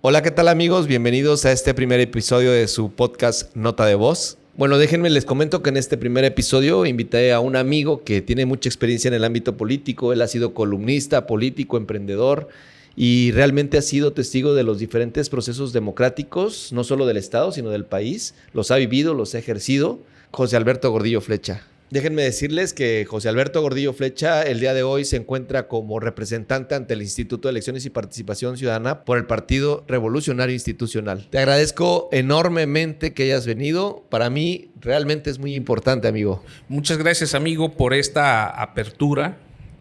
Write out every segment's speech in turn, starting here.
Hola, ¿qué tal amigos? Bienvenidos a este primer episodio de su podcast Nota de Voz. Bueno, déjenme les comento que en este primer episodio invité a un amigo que tiene mucha experiencia en el ámbito político. Él ha sido columnista, político, emprendedor y realmente ha sido testigo de los diferentes procesos democráticos, no solo del Estado, sino del país. Los ha vivido, los ha ejercido. José Alberto Gordillo Flecha. Déjenme decirles que José Alberto Gordillo Flecha el día de hoy se encuentra como representante ante el Instituto de Elecciones y Participación Ciudadana por el Partido Revolucionario Institucional. Te agradezco enormemente que hayas venido. Para mí realmente es muy importante, amigo. Muchas gracias, amigo, por esta apertura.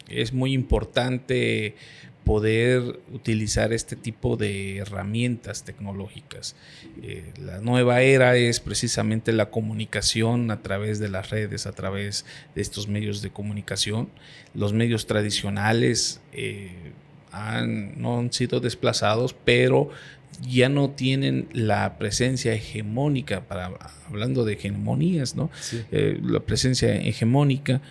Es muy importante poder utilizar este tipo de herramientas tecnológicas. La nueva era es precisamente la comunicación a través de las redes, a través de estos medios de comunicación. Los medios tradicionales no han sido desplazados, pero ya no tienen la presencia hegemónica, hablando de hegemonías, ¿no? Sí. La presencia hegemónica.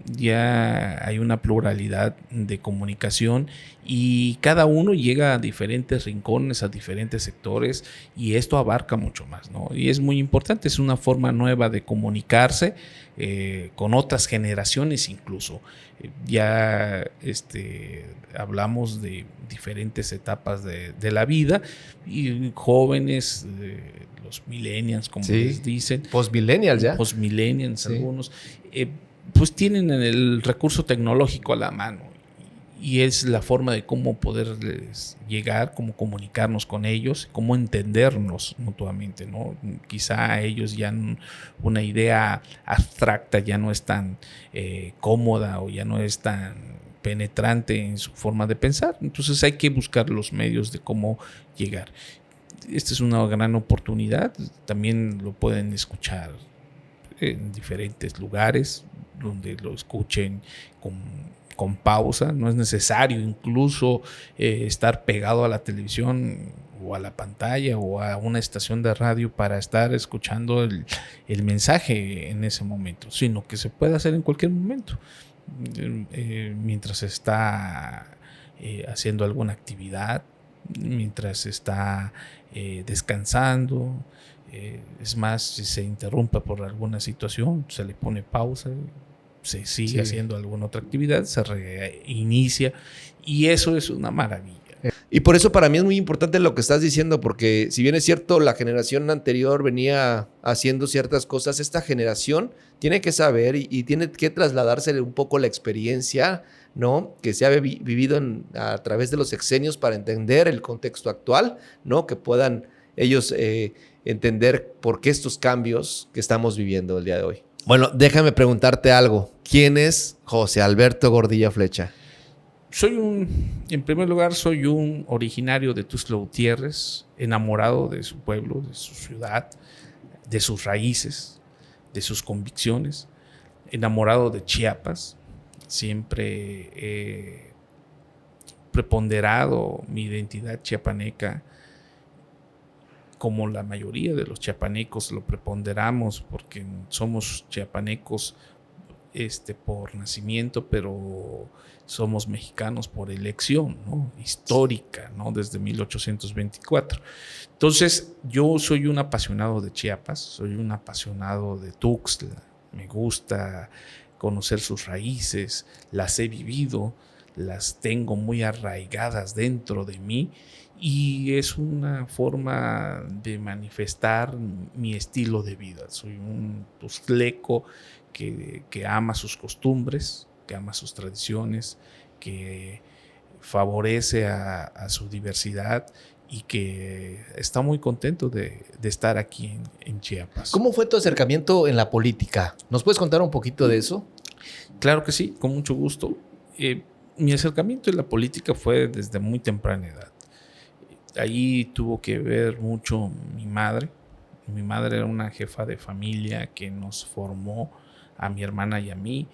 Ya hay una pluralidad de comunicación y cada uno llega a diferentes rincones, a diferentes sectores, y esto abarca mucho más, ¿no? Y es muy importante, es una forma nueva de comunicarse con otras generaciones incluso. Ya hablamos de diferentes etapas de la vida y jóvenes, los millennials, como sí, les dicen. Postmillennials ya. Postmillennials, sí, algunos. Pues tienen el recurso tecnológico a la mano y es la forma de cómo poderles llegar, cómo comunicarnos con ellos, cómo entendernos mutuamente, ¿no? Quizá ellos ya una idea abstracta ya no es tan cómoda o ya no es tan penetrante en su forma de pensar. Entonces hay que buscar los medios de cómo llegar. Esta es una gran oportunidad. También lo pueden escuchar en diferentes lugares donde lo escuchen con pausa. No es necesario incluso estar pegado a la televisión o a la pantalla o a una estación de radio para estar escuchando el mensaje en ese momento, sino que se puede hacer en cualquier momento, mientras está haciendo alguna actividad, mientras está descansando. Es más, si se interrumpe por alguna situación, se le pone pausa, se sigue haciendo alguna otra actividad, se reinicia, y eso es una maravilla. Y por eso para mí es muy importante lo que estás diciendo, porque si bien es cierto, la generación anterior venía haciendo ciertas cosas, esta generación tiene que saber y tiene que trasladarse un poco la experiencia, ¿no?, que se ha vivido a través de los sexenios para entender el contexto actual, ¿no?, que puedan ellos entender por qué estos cambios que estamos viviendo el día de hoy. Bueno, déjame preguntarte algo. ¿Quién es José Alberto Gordillo Flecha? En primer lugar, soy un originario de Tuxtla Gutiérrez, enamorado de su pueblo, de su ciudad, de sus raíces, de sus convicciones, enamorado de Chiapas. Siempre he preponderado mi identidad chiapaneca, como la mayoría de los chiapanecos lo preponderamos, porque somos chiapanecos por nacimiento, pero somos mexicanos por elección, ¿no?, histórica, ¿no?, desde 1824. Entonces, yo soy un apasionado de Chiapas, soy un apasionado de Tuxtla. Me gusta conocer sus raíces, las he vivido, las tengo muy arraigadas dentro de mí, y es una forma de manifestar mi estilo de vida. Soy un tuxtleco que ama sus costumbres, que ama sus tradiciones, que favorece a su diversidad y que está muy contento de estar aquí en Chiapas. ¿Cómo fue tu acercamiento en la política? ¿Nos puedes contar un poquito de eso? Claro que sí, con mucho gusto. Mi acercamiento en la política fue desde muy temprana edad. Ahí tuvo que ver mucho mi madre. Mi madre era una jefa de familia que nos formó a mi hermana y a mí,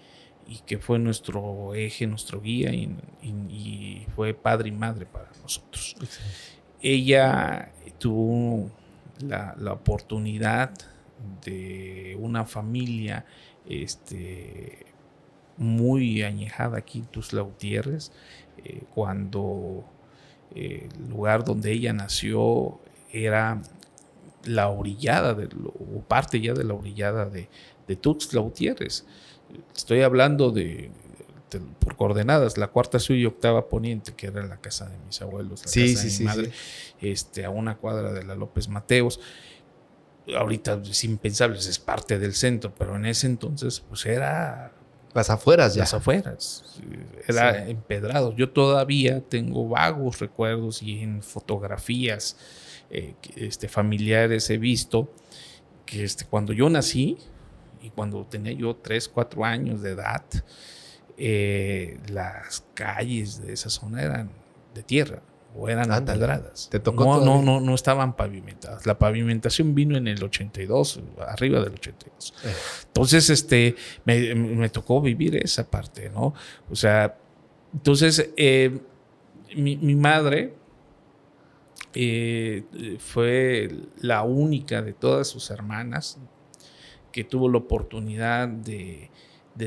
y que fue nuestro eje, nuestro guía, y fue padre y madre para nosotros. Sí. Ella tuvo la oportunidad de una familia muy añejada aquí en Tuxtla Gutiérrez, cuando el lugar donde ella nació era la orillada, o parte ya de la orillada de Tuxtla Gutiérrez. Estoy hablando por coordenadas, la cuarta sur y octava poniente, que era la casa de mis abuelos, la casa de mi madre, a una cuadra de la López Mateos. Ahorita es impensable, es parte del centro, pero en ese entonces pues era... Las afueras ya. Las afueras. Era empedrado. Yo todavía tengo vagos recuerdos y en fotografías familiares he visto que cuando yo nací y cuando tenía yo 3, 4 años de edad, las calles de esa zona eran de tierra o eran empedradas. ¿Te tocó no estaban pavimentadas. La pavimentación vino en el 82, arriba del 82. Entonces, me tocó vivir esa parte, ¿no? O sea, entonces, mi madre fue la única de todas sus hermanas que tuvo la oportunidad de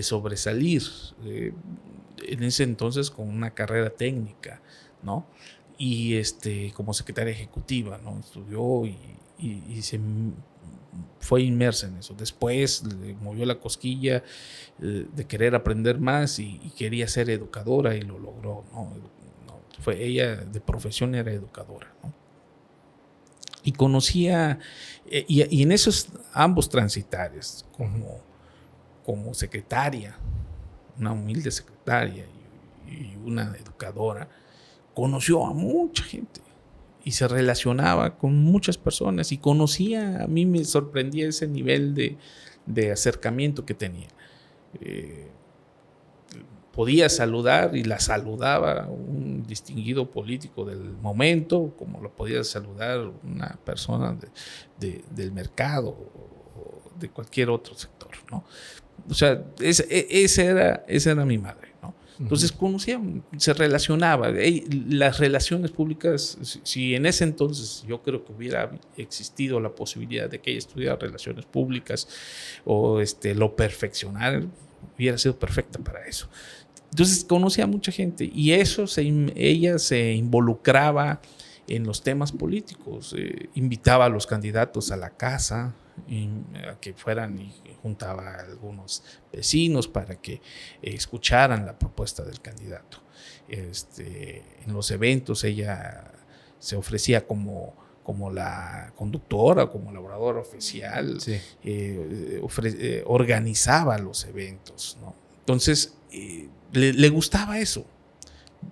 sobresalir en ese entonces con una carrera técnica, ¿no? Y como secretaria ejecutiva, ¿no? Estudió y se fue inmersa en eso. Después le movió la cosquilla de querer aprender más y quería ser educadora y lo logró, ¿no? Ella de profesión era educadora, ¿no? Y conocía, y en esos ambos transitarios, como secretaria, una humilde secretaria y una educadora, conoció a mucha gente y se relacionaba con muchas personas y conocía, a mí me sorprendía ese nivel de acercamiento que tenía. Podía saludar y la saludaba un distinguido político del momento, como lo podía saludar una persona del mercado o de cualquier otro sector, ¿no? O sea, esa era mi madre, ¿no? Entonces conocía, se relacionaba. Las relaciones públicas, si en ese entonces yo creo que hubiera existido la posibilidad de que ella estudiara relaciones públicas o lo perfeccionara, hubiera sido perfecta para eso. Entonces conocía a mucha gente y ella se involucraba en los temas políticos, invitaba a los candidatos a la casa, a que fueran y juntaba a algunos vecinos para que escucharan la propuesta del candidato. En los eventos ella se ofrecía como la conductora, como la oradora oficial, organizaba los eventos, ¿no? Entonces le gustaba eso.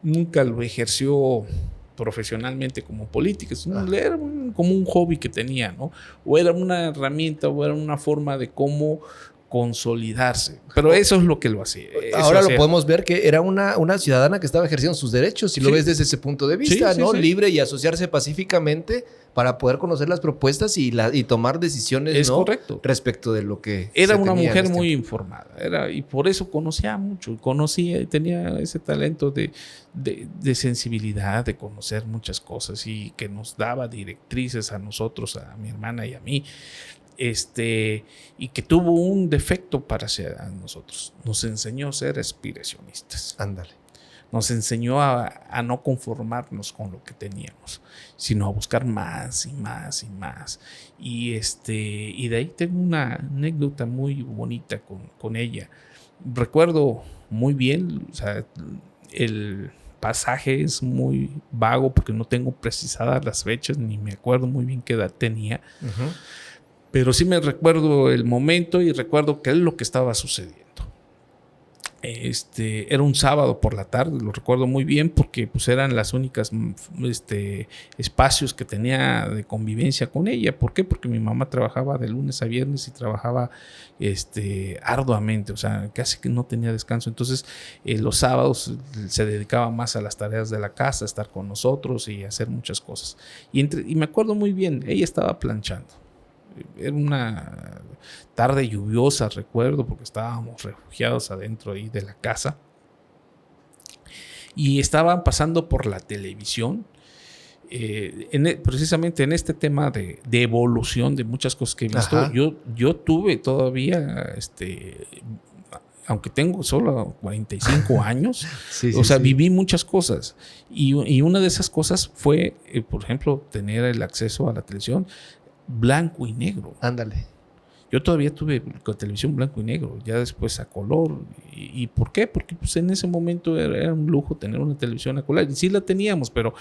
Nunca lo ejerció profesionalmente como política, era como un hobby que tenía, ¿no? O era una herramienta o era una forma de cómo consolidarse. Pero eso es lo que lo hacía. Ahora lo podemos ver que era una ciudadana que estaba ejerciendo sus derechos, si lo ves desde ese punto de vista, ¿no? Libre y asociarse pacíficamente para poder conocer las propuestas y tomar decisiones, ¿no? Correcto. Respecto de lo que era una mujer muy informada, y por eso conocía mucho, tenía ese talento de sensibilidad, de conocer muchas cosas y que nos daba directrices a nosotros, a mi hermana y a mí. Y que tuvo un defecto para nosotros. Nos enseñó a ser aspiracionistas. Ándale. Nos enseñó a no conformarnos con lo que teníamos, sino a buscar más y más y más. Y de ahí tengo una anécdota muy bonita con ella. Recuerdo muy bien, o sea, el pasaje es muy vago porque no tengo precisadas las fechas, ni me acuerdo muy bien qué edad tenía. Uh-huh. Pero sí me recuerdo el momento y recuerdo qué es lo que estaba sucediendo. Era un sábado por la tarde, lo recuerdo muy bien porque pues eran las únicas espacios que tenía de convivencia con ella. ¿Por qué? Porque mi mamá trabajaba de lunes a viernes y trabajaba arduamente, o sea, casi que no tenía descanso. Entonces los sábados se dedicaba más a las tareas de la casa, a estar con nosotros y a hacer muchas cosas. Y me acuerdo muy bien, ella estaba planchando. Era una tarde lluviosa, recuerdo, porque estábamos refugiados adentro ahí de la casa. Y estaban pasando por la televisión, precisamente en este tema de evolución de muchas cosas que he visto. Yo tuve todavía aunque tengo solo 45 años, Sí, o sea, sí. viví muchas cosas. Y una de esas cosas fue, por ejemplo, tener el acceso a la televisión blanco y negro. Ándale. Yo todavía tuve televisión blanco y negro, ya después a color. ¿Y por qué? Porque pues, en ese momento era un lujo tener una televisión a color. Y sí la teníamos, pero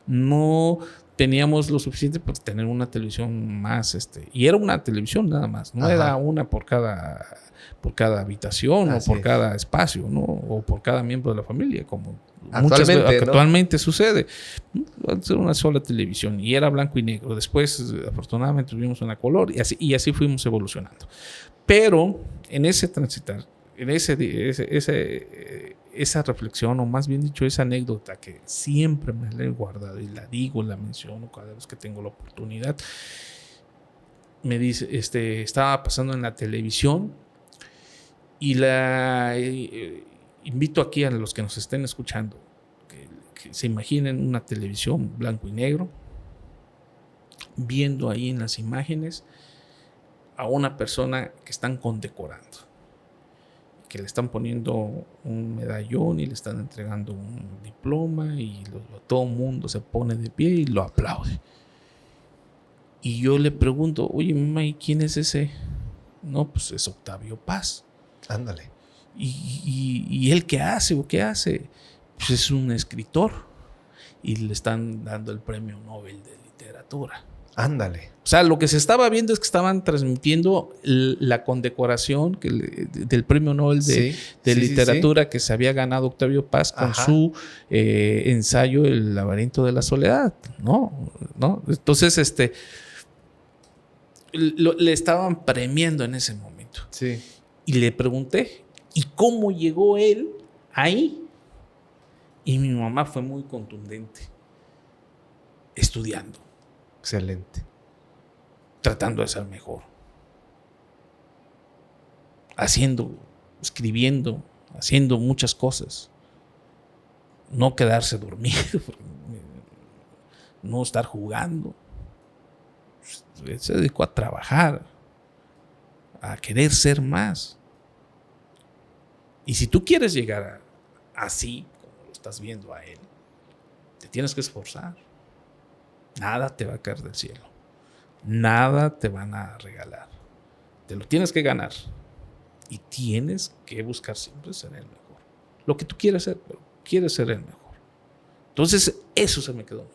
no teníamos lo suficiente para tener una televisión más. Y era una televisión nada más, no era una por cada habitación o por cada espacio, ¿no? O por cada miembro de la familia, como actualmente sucede. Era una sola televisión y era blanco y negro. Después, afortunadamente, tuvimos una color y así fuimos evolucionando. Pero en ese transitar, en esa reflexión, o más bien dicho, esa anécdota que siempre me la he guardado y la digo, la menciono cada vez que tengo la oportunidad, me dice, estaba pasando en la televisión y invito aquí a los que nos estén escuchando que se imaginen una televisión blanco y negro, viendo ahí en las imágenes a una persona que están condecorando, que le están poniendo un medallón y le están entregando un diploma y todo el mundo se pone de pie y lo aplaude. Y yo le pregunto, oye, mamá, ¿y quién es ese? No, pues es Octavio Paz. Ándale. ¿Y él qué hace o qué hace? Pues es un escritor y le están dando el premio Nobel de literatura. Ándale. O sea, lo que se estaba viendo es que estaban transmitiendo la condecoración del premio Nobel de literatura que se había ganado Octavio Paz con su ensayo El laberinto de la soledad, ¿no? Entonces, le estaban premiando en ese momento. Sí. Y le pregunté, ¿y cómo llegó él ahí? Y mi mamá fue muy contundente. Estudiando. Excelente. Tratando de ser mejor. Escribiendo, haciendo muchas cosas. No quedarse dormido. No estar jugando. Se dedicó a trabajar. A querer ser más. Y si tú quieres llegar así, como lo estás viendo a él, te tienes que esforzar. Nada te va a caer del cielo. Nada te van a regalar. Te lo tienes que ganar. Y tienes que buscar siempre ser el mejor. Lo que tú quieres ser, pero quieres ser el mejor. Entonces, eso se me quedó.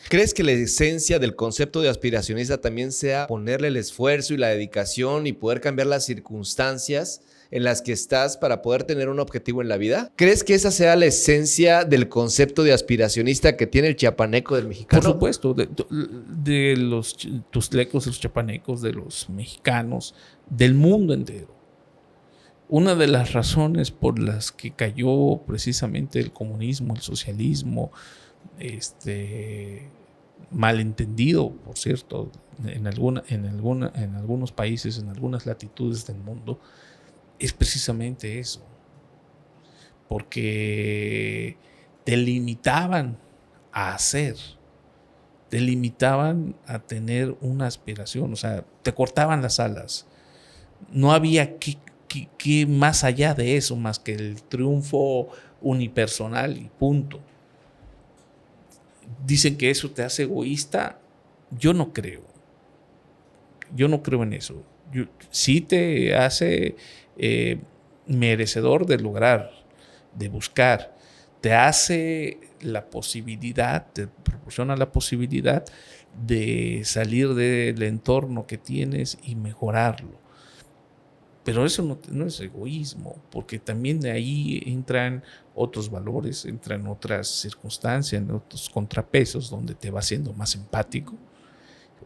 ¿Crees que la esencia del concepto de aspiracionista también sea ponerle el esfuerzo y la dedicación y poder cambiar las circunstancias en las que estás para poder tener un objetivo en la vida? ¿Crees que esa sea la esencia del concepto de aspiracionista que tiene el chiapaneco del mexicano? Por supuesto, de los tuzlecos, de los chiapanecos, de los mexicanos, del mundo entero. Una de las razones por las que cayó precisamente el comunismo, el socialismo, malentendido, por cierto, en algunos países, en algunas latitudes del mundo, es precisamente eso, porque te limitaban a hacer, te limitaban a tener una aspiración, o sea, te cortaban las alas. No había que más allá de eso, más que el triunfo unipersonal y punto. Dicen que eso te hace egoísta. Yo no creo en eso. Sí te hace merecedor de lograr, de buscar, te hace la posibilidad, te proporciona la posibilidad de salir del entorno que tienes y mejorarlo. Pero eso no es egoísmo, porque también de ahí entran otros valores, entran otras circunstancias, otros contrapesos donde te va haciendo más empático.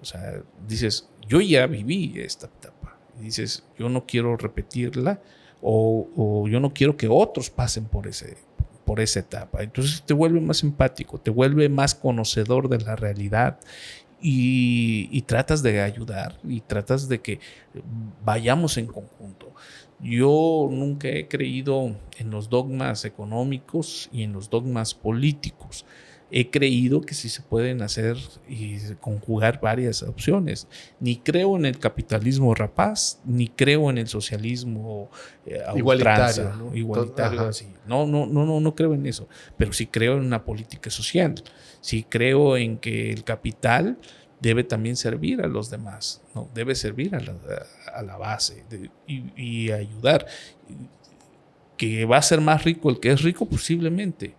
O sea, dices, yo ya viví esta etapa. Y dices, yo no quiero repetirla o yo no quiero que otros pasen por esa etapa. Entonces te vuelve más empático, te vuelve más conocedor de la realidad. Y tratas de ayudar y tratas de que vayamos en conjunto. Yo nunca he creído en los dogmas económicos y en los dogmas políticos. He creído que sí se pueden hacer y conjugar varias opciones. Ni creo en el capitalismo rapaz, ni creo en el socialismo igualitario, ¿no? Igualitario, así. No creo en eso. Pero sí creo en una política social. Sí creo en que el capital debe también servir a los demás, ¿no? Debe servir a la base y ayudar. Que va a ser más rico el que es rico, posiblemente.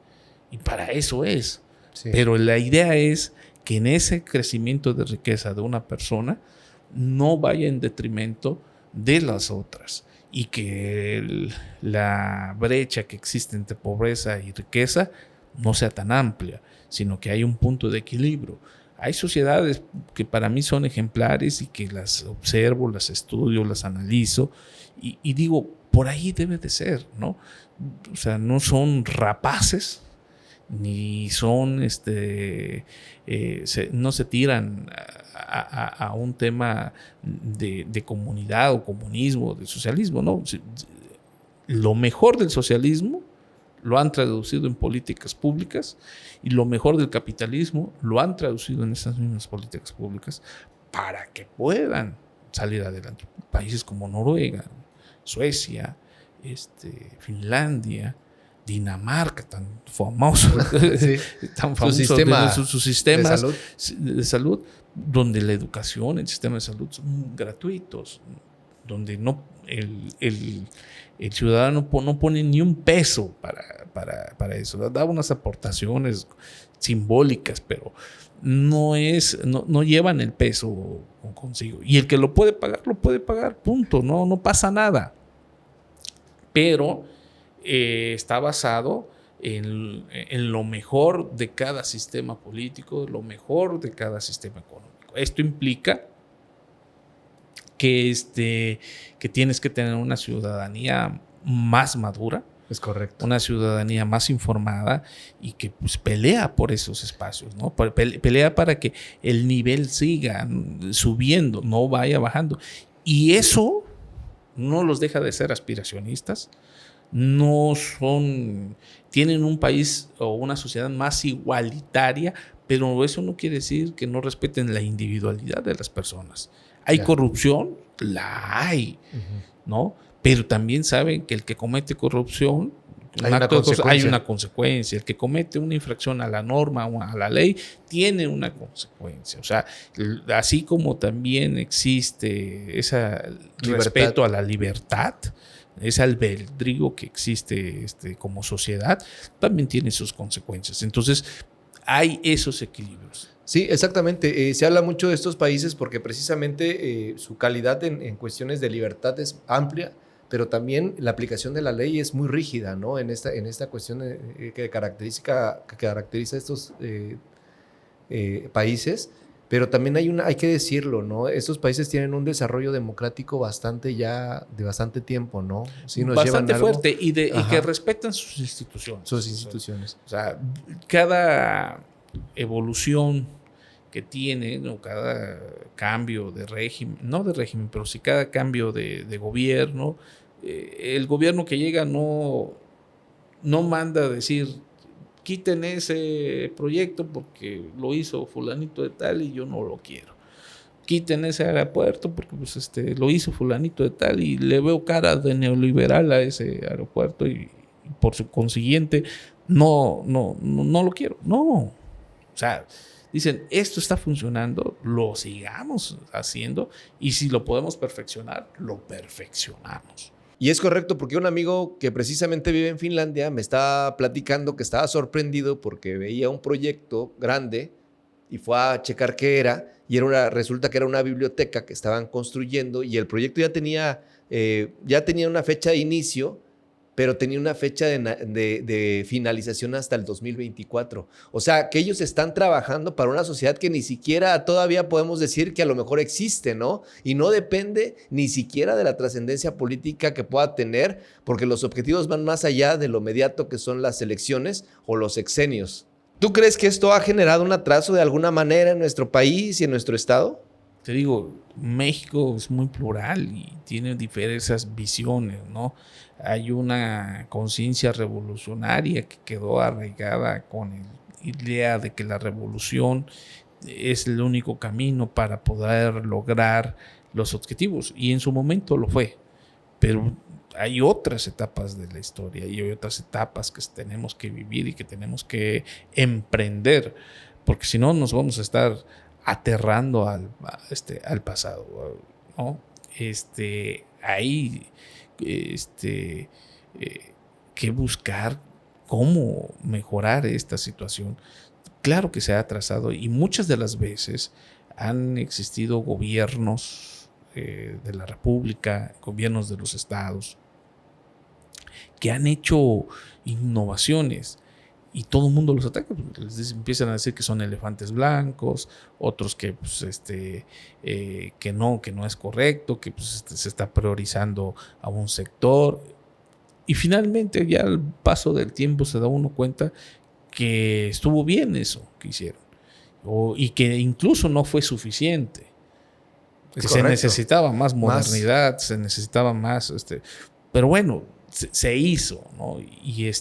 Y para eso es. Sí. Pero la idea es que en ese crecimiento de riqueza de una persona no vaya en detrimento de las otras y que la brecha que existe entre pobreza y riqueza no sea tan amplia, sino que hay un punto de equilibrio. Hay sociedades que para mí son ejemplares y que las observo, las estudio, las analizo y digo, por ahí debe de ser, ¿no? O sea, no son rapaces, ni son, no se tiran a un tema de comunidad o comunismo, de socialismo, ¿no? Lo mejor del socialismo lo han traducido en políticas públicas y lo mejor del capitalismo lo han traducido en esas mismas políticas públicas para que puedan salir adelante. Países como Noruega, Suecia, Finlandia, Dinamarca, tan famoso, sí. Tan famoso sus sistemas de salud, donde la educación, el sistema de salud son gratuitos, donde no el ciudadano no pone ni un peso para eso. Da unas aportaciones simbólicas, pero no llevan el peso consigo. Y el que lo puede pagar, punto. No pasa nada. Pero está basado en lo mejor de cada sistema político, lo mejor de cada sistema económico. Esto implica que tienes que tener una ciudadanía más madura. Es correcto. Una ciudadanía más informada y que pues, pelea por esos espacios, ¿no? Pelea para que el nivel siga subiendo, no vaya bajando. Y eso no los deja de ser aspiracionistas. Tienen un país o una sociedad más igualitaria, pero eso no quiere decir que no respeten la individualidad de las personas. ¿Hay corrupción? La hay, ¿no? Pero también saben que el que comete corrupción, hay una consecuencia. El que comete una infracción a la norma o a la ley, tiene una consecuencia. O sea, así como también existe ese respeto a la libertad, ese albedrío que existe como sociedad, también tiene sus consecuencias. Entonces, hay esos equilibrios. Sí, exactamente. Se habla mucho de estos países porque precisamente su calidad en cuestiones de libertad es amplia, pero también la aplicación de la ley es muy rígida, ¿no? En esta cuestión que caracteriza estos países. Pero también hay que decirlo, ¿no? Estos países tienen un desarrollo democrático de bastante tiempo, ¿no? Sí, nos bastante llevan fuerte y que respetan sus instituciones. O sea, cada evolución que tienen o cada cambio de régimen, no de régimen, pero sí cada cambio de gobierno, el gobierno que llega no manda a decir quiten ese proyecto porque lo hizo fulanito de tal y yo no lo quiero. Quiten ese aeropuerto porque pues, lo hizo fulanito de tal y le veo cara de neoliberal a ese aeropuerto y por su consiguiente no lo quiero. No. O sea, dicen, esto está funcionando, lo sigamos haciendo y si lo podemos perfeccionar, lo perfeccionamos. Y es correcto porque un amigo que precisamente vive en Finlandia me estaba platicando que estaba sorprendido porque veía un proyecto grande y fue a checar qué era y resulta que era una biblioteca que estaban construyendo y el proyecto ya tenía una fecha de inicio, pero tenía una fecha de finalización hasta el 2024. O sea, que ellos están trabajando para una sociedad que ni siquiera todavía podemos decir que a lo mejor existe, ¿no? Y no depende ni siquiera de la trascendencia política que pueda tener, porque los objetivos van más allá de lo inmediato que son las elecciones o los sexenios. ¿Tú crees que esto ha generado un atraso de alguna manera en nuestro país y en nuestro estado? te digo, México es muy plural y tiene diversas visiones, ¿no? Hay una conciencia revolucionaria que quedó arraigada con la idea de que la revolución es el único camino para poder lograr los objetivos, y en su momento lo fue, pero hay otras etapas de la historia y hay otras etapas que tenemos que vivir y que tenemos que emprender, porque si no nos vamos a estar aterrando al pasado, ¿no? Hay que buscar cómo mejorar esta situación. Claro que se ha atrasado y muchas de las veces han existido gobiernos de la República, gobiernos de los estados, que han hecho innovaciones y todo el mundo los ataca. Les empiezan a decir que son elefantes blancos, otros que, pues, que no es correcto, que pues, se está priorizando a un sector. Y finalmente, ya al paso del tiempo, se da uno cuenta que estuvo bien eso que hicieron, y que incluso no fue suficiente. Es que correcto. Se necesitaba más modernidad, se necesitaba más, pero bueno, se hizo, ¿no? Y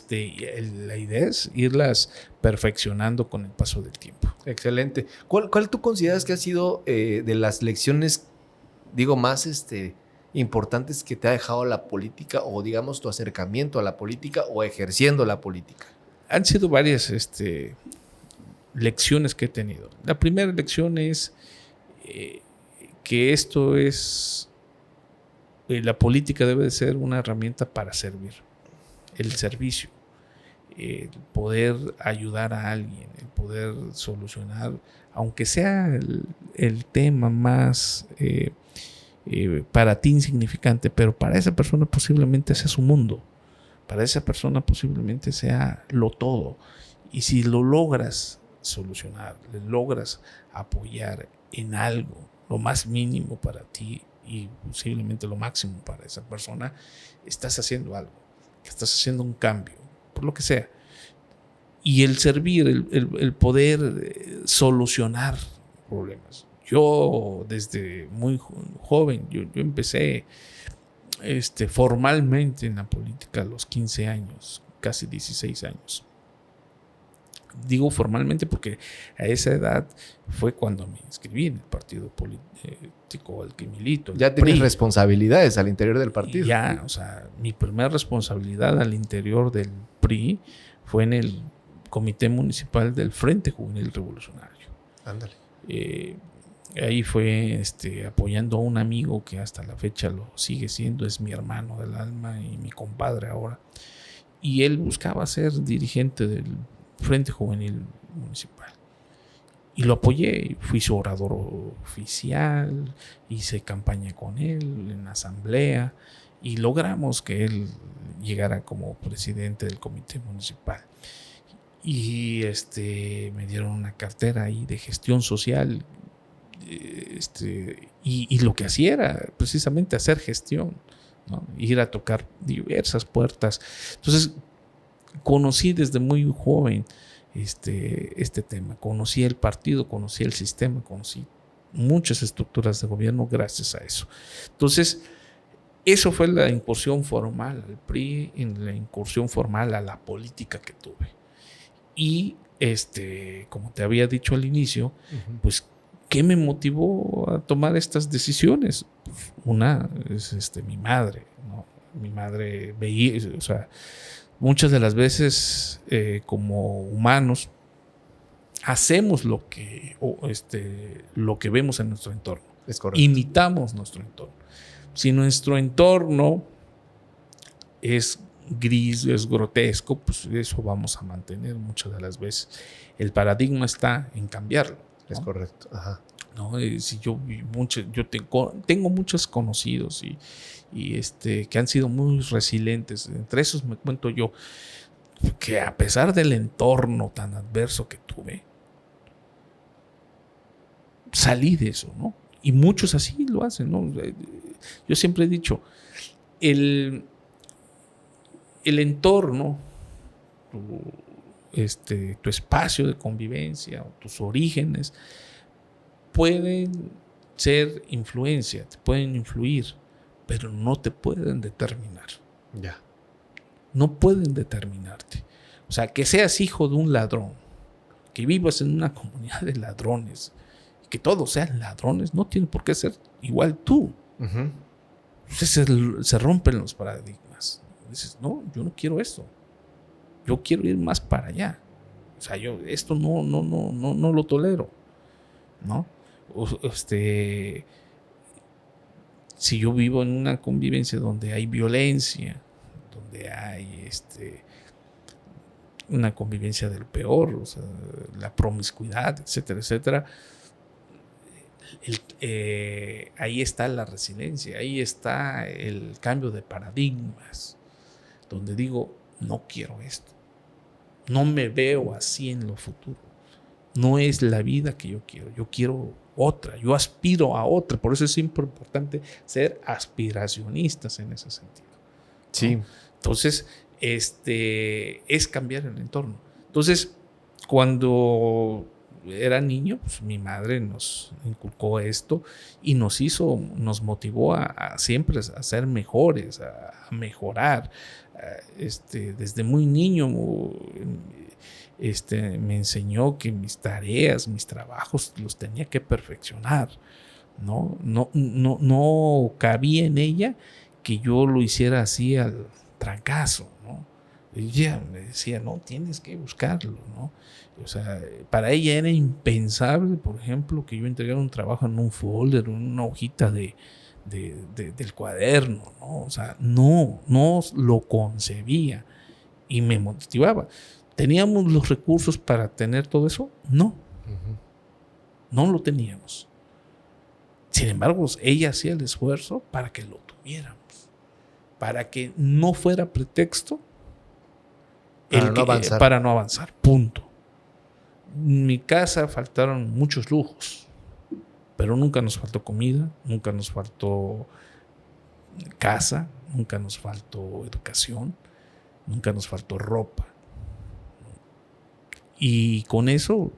la idea es irlas perfeccionando con el paso del tiempo. Excelente. ¿Cuál tú consideras que ha sido de las lecciones, digo, más importantes que te ha dejado la política, o digamos tu acercamiento a la política o ejerciendo la política? Han sido varias lecciones que he tenido. La primera lección es que esto es... la política debe de ser una herramienta para servir. El servicio. El poder ayudar a alguien. El poder solucionar, aunque sea el tema más para ti insignificante, pero para esa persona posiblemente sea su mundo. Para esa persona posiblemente sea lo todo. Y si lo logras solucionar, le logras apoyar en algo, lo más mínimo para ti y posiblemente lo máximo para esa persona, estás haciendo algo, estás haciendo un cambio, por lo que sea. Y el servir, el poder solucionar problemas. Yo desde muy joven, yo empecé formalmente en la política a los 15 años, casi 16 años. Digo formalmente porque a esa edad fue cuando me inscribí en el partido político al que milito. Ya tienes responsabilidades al interior del partido. Ya, o sea, mi primera responsabilidad al interior del PRI fue en el Comité Municipal del Frente Juvenil Revolucionario. Ándale. Ahí fue apoyando a un amigo que hasta la fecha lo sigue siendo, es mi hermano del alma y mi compadre ahora. Y él buscaba ser dirigente del Frente Juvenil Municipal. Y lo apoyé, fui su orador oficial, hice campaña con él en la asamblea y logramos que él llegara como presidente del comité municipal. Y me dieron una cartera ahí de gestión social. Y lo que hacía era precisamente hacer gestión, ¿no? Ir a tocar diversas puertas. Entonces conocí desde muy joven este tema, conocí el partido, conocí el sistema, conocí muchas estructuras de gobierno gracias a eso. Entonces eso fue la incursión formal al PRI, en la incursión formal a la política que tuve. Y como te había dicho al inicio, pues ¿qué me motivó a tomar estas decisiones? Pues una es mi madre, ¿no? Mi madre veía, o sea, muchas de las veces como humanos hacemos lo que vemos en nuestro entorno. Es correcto. Imitamos nuestro entorno. Si nuestro entorno es gris, es grotesco, pues eso vamos a mantener muchas de las veces. El paradigma está en cambiarlo, ¿no? Es correcto. Ajá. ¿No? Si yo tengo muchos conocidos y que han sido muy resilientes. Entre esos me cuento yo que a pesar del entorno tan adverso que tuve, salí de eso, ¿no? Y muchos así lo hacen, ¿no? Yo siempre he dicho, el entorno, tu espacio de convivencia, tus orígenes, pueden ser influencia, te pueden influir, pero no te pueden determinar. Ya. No pueden determinarte. O sea, que seas hijo de un ladrón, que vivas en una comunidad de ladrones, que todos sean ladrones, no tiene por qué ser igual tú. Uh-huh. Se rompen los paradigmas. Dices, no, yo no quiero esto. Yo quiero ir más para allá. O sea, yo esto no lo tolero, ¿no? Si yo vivo en una convivencia donde hay violencia, donde hay una convivencia del peor, o sea, la promiscuidad, etcétera, etcétera, ahí está la resiliencia, ahí está el cambio de paradigmas, donde digo, no quiero esto, no me veo así en lo futuro, no es la vida que yo quiero otra, yo aspiro a otra, por eso es importante ser aspiracionistas en ese sentido, ¿no? Sí. Entonces, es cambiar el entorno. Entonces, cuando era niño, pues mi madre nos inculcó esto y nos motivó a siempre a ser mejores, a mejorar. Desde muy niño me enseñó que mis tareas, mis trabajos los tenía que perfeccionar. No cabía en ella que yo lo hiciera así al trancazo, ¿no? Ella me decía, no, tienes que buscarlo, ¿no? O sea, para ella era impensable, por ejemplo, que yo entregara un trabajo en un folder, en una hojita del cuaderno, ¿no? O sea, no lo concebía y me motivaba. ¿Teníamos los recursos para tener todo eso? No. No lo teníamos. Sin embargo, ella hacía el esfuerzo para que lo tuviéramos, para que no fuera pretexto para no avanzar. Punto. En mi casa faltaron muchos lujos, pero nunca nos faltó comida, nunca nos faltó casa, nunca nos faltó educación, nunca nos faltó ropa. Y con eso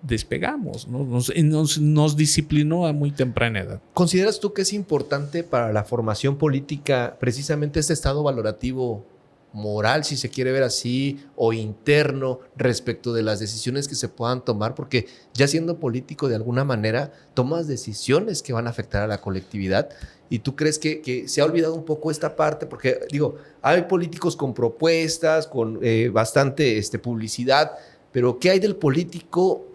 despegamos, ¿no? Nos disciplinó a muy temprana edad. ¿Consideras tú que es importante para la formación política precisamente este estado valorativo moral, si se quiere ver así, o interno respecto de las decisiones que se puedan tomar? Porque ya siendo político, de alguna manera, tomas decisiones que van a afectar a la colectividad. ¿Y tú crees que se ha olvidado un poco esta parte? Porque, digo, hay políticos con propuestas, con bastante publicidad, pero ¿qué hay del político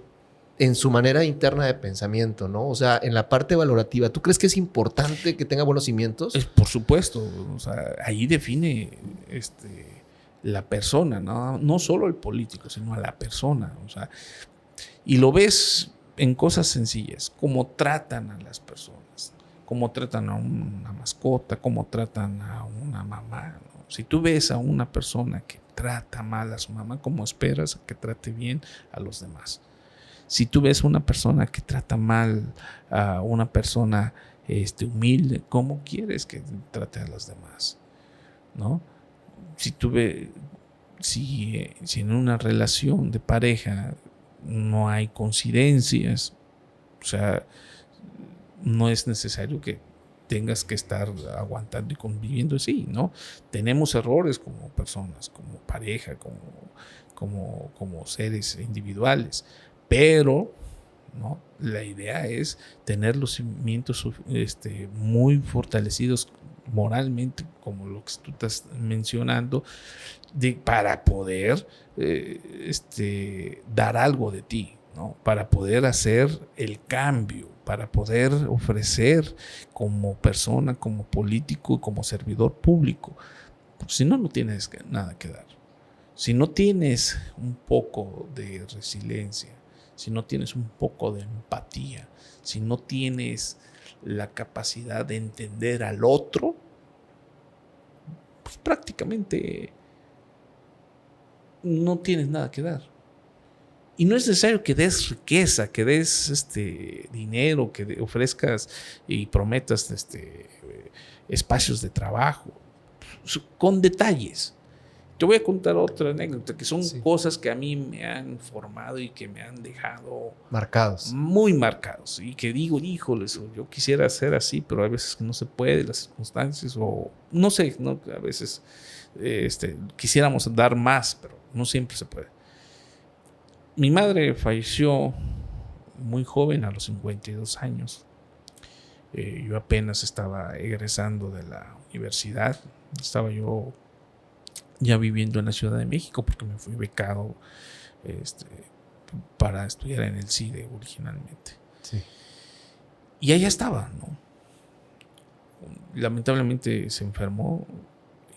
en su manera interna de pensamiento, ¿no? O sea, en la parte valorativa, ¿tú crees que es importante que tenga buenos cimientos? Por supuesto, o sea, ahí define la persona, no solo el político, sino a la persona, o sea, y lo ves en cosas sencillas, cómo tratan a las personas, cómo tratan a una mascota, cómo tratan a una mamá, ¿no? Si tú ves a una persona que trata mal a su mamá, ¿cómo esperas que trate bien a los demás? Si tú ves una persona que trata mal a una persona humilde, ¿cómo quieres que trate a los demás? ¿No? Si tú ves, si en una relación de pareja no hay coincidencias, o sea, no es necesario que tengas que estar aguantando y conviviendo así, ¿no? Tenemos errores como personas, como pareja, como seres individuales, pero ¿no? La idea es tener los cimientos muy fortalecidos moralmente, como lo que tú estás mencionando, para poder dar algo de ti, ¿no? Para poder hacer el cambio, para poder ofrecer como persona, como político, como servidor público. Si no, no tienes nada que dar. Si no tienes un poco de resiliencia, si no tienes un poco de empatía, si no tienes la capacidad de entender al otro, pues prácticamente no tienes nada que dar. Y no es necesario que des riqueza, que des dinero, que ofrezcas y prometas espacios de trabajo, con detalles. Te voy a contar otra anécdota, que son Sí. cosas que a mí me han formado y que me han dejado Marcados. muy marcados. Y que digo, híjoles, yo quisiera ser así, pero a veces no se puede, las circunstancias, o no sé, ¿no? A veces quisiéramos dar más, pero no siempre se puede. Mi madre falleció muy joven, a los 52 años. Yo apenas estaba egresando de la universidad. Estaba yo ya viviendo en la Ciudad de México porque me fui becado para estudiar en el CIDE originalmente. Sí. Y allá estaba, ¿no? Lamentablemente se enfermó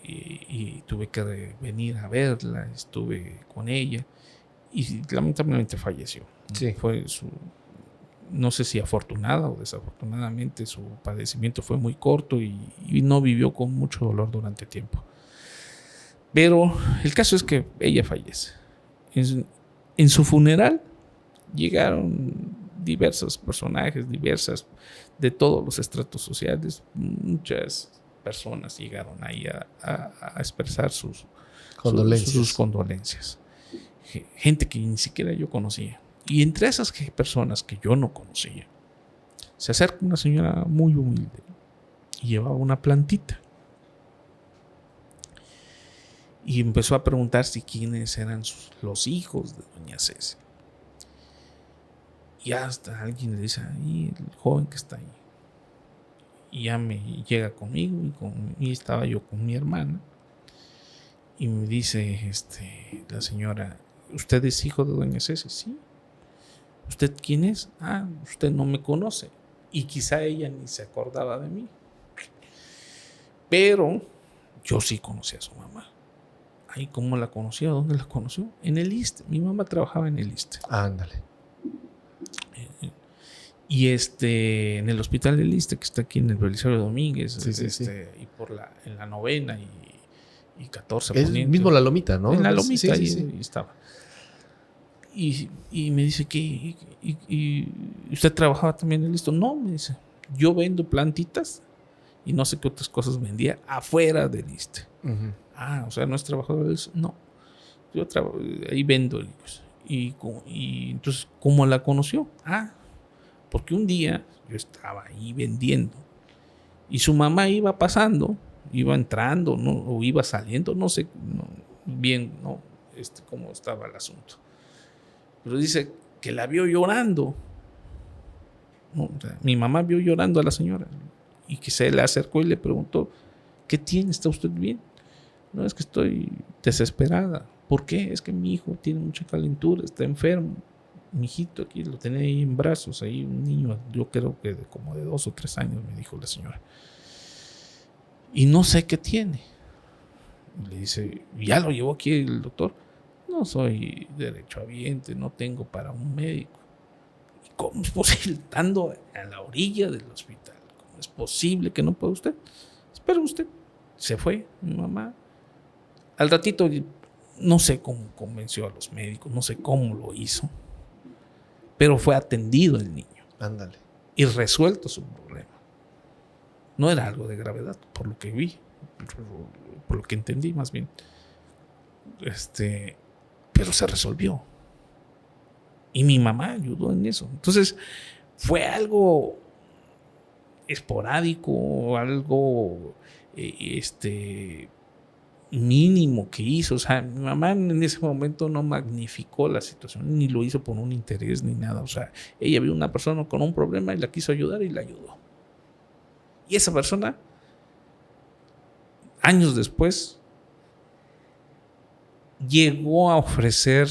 y tuve que venir a verla, estuve con ella y lamentablemente falleció. Sí. Fue no sé si afortunada o desafortunadamente, su padecimiento fue muy corto y no vivió con mucho dolor durante tiempo. Pero el caso es que ella fallece. En su funeral llegaron diversos personajes, diversas de todos los estratos sociales. Muchas personas llegaron ahí a expresar sus condolencias. Gente que ni siquiera yo conocía. Y entre esas personas que yo no conocía, se acerca una señora muy humilde y llevaba una plantita. Y empezó a preguntar si quiénes eran los hijos de doña Ceci. Y hasta alguien le dice, ahí el joven que está ahí. Y ya me llega conmigo y estaba yo con mi hermana. Y me dice la señora, ¿usted es hijo de doña Ceci? Sí. ¿Usted quién es? Ah, usted no me conoce. Y quizá ella ni se acordaba de mí. Pero yo sí conocía a su mamá. Ay, ¿cómo la conocía? ¿Dónde la conoció? En el ISSSTE. Mi mamá trabajaba en el ISSSTE. Ándale. Y en el hospital del ISSSTE, que está aquí en el Belisario Domínguez, Sí. y en la novena y 14 Es poniente. mismo la Lomita, ¿no? En la Lomita, sí. ahí estaba. Y me dice, ¿qué? ¿Y usted trabajaba también en el ISSSTE? No, me dice, yo vendo plantitas y no sé qué otras cosas vendía afuera del ISSSTE. Uh-huh. Ah, o sea, ¿no es trabajador del ISSSTE? No, yo ahí vendo. Y entonces, ¿cómo la conoció? Ah, porque un día yo estaba ahí vendiendo y su mamá iba pasando, iba entrando, ¿no? O iba saliendo, no sé bien, ¿no? Cómo estaba el asunto. Pero dice que la vio llorando, ¿no? O sea, mi mamá vio llorando a la señora y que se le acercó y le preguntó, ¿qué tiene? ¿Está usted bien? No, es que estoy desesperada. ¿Por qué? Es que mi hijo tiene mucha calentura, está enfermo. Mi hijito aquí lo tenía ahí en brazos, ahí un niño, yo creo que como de 2 o 3 años, me dijo la señora. Y no sé qué tiene. Le dice, ¿ya lo llevó aquí el doctor? No soy derechohabiente, no tengo para un médico. ¿Y cómo es posible? Estando a la orilla del hospital, ¿cómo es posible que no pueda usted? Espera usted. Se fue mi mamá. Al ratito, no sé cómo convenció a los médicos, no sé cómo lo hizo, pero fue atendido el niño. Ándale. Y resuelto su problema. No era algo de gravedad, por lo que vi, por lo que entendí más bien. Pero se resolvió. Y mi mamá ayudó en eso. Entonces, fue algo esporádico, algo mínimo que hizo. O sea, mi mamá en ese momento no magnificó la situación, ni lo hizo por un interés ni nada. O sea, ella vio una persona con un problema y la quiso ayudar y la ayudó. Y esa persona, años después, llegó a ofrecer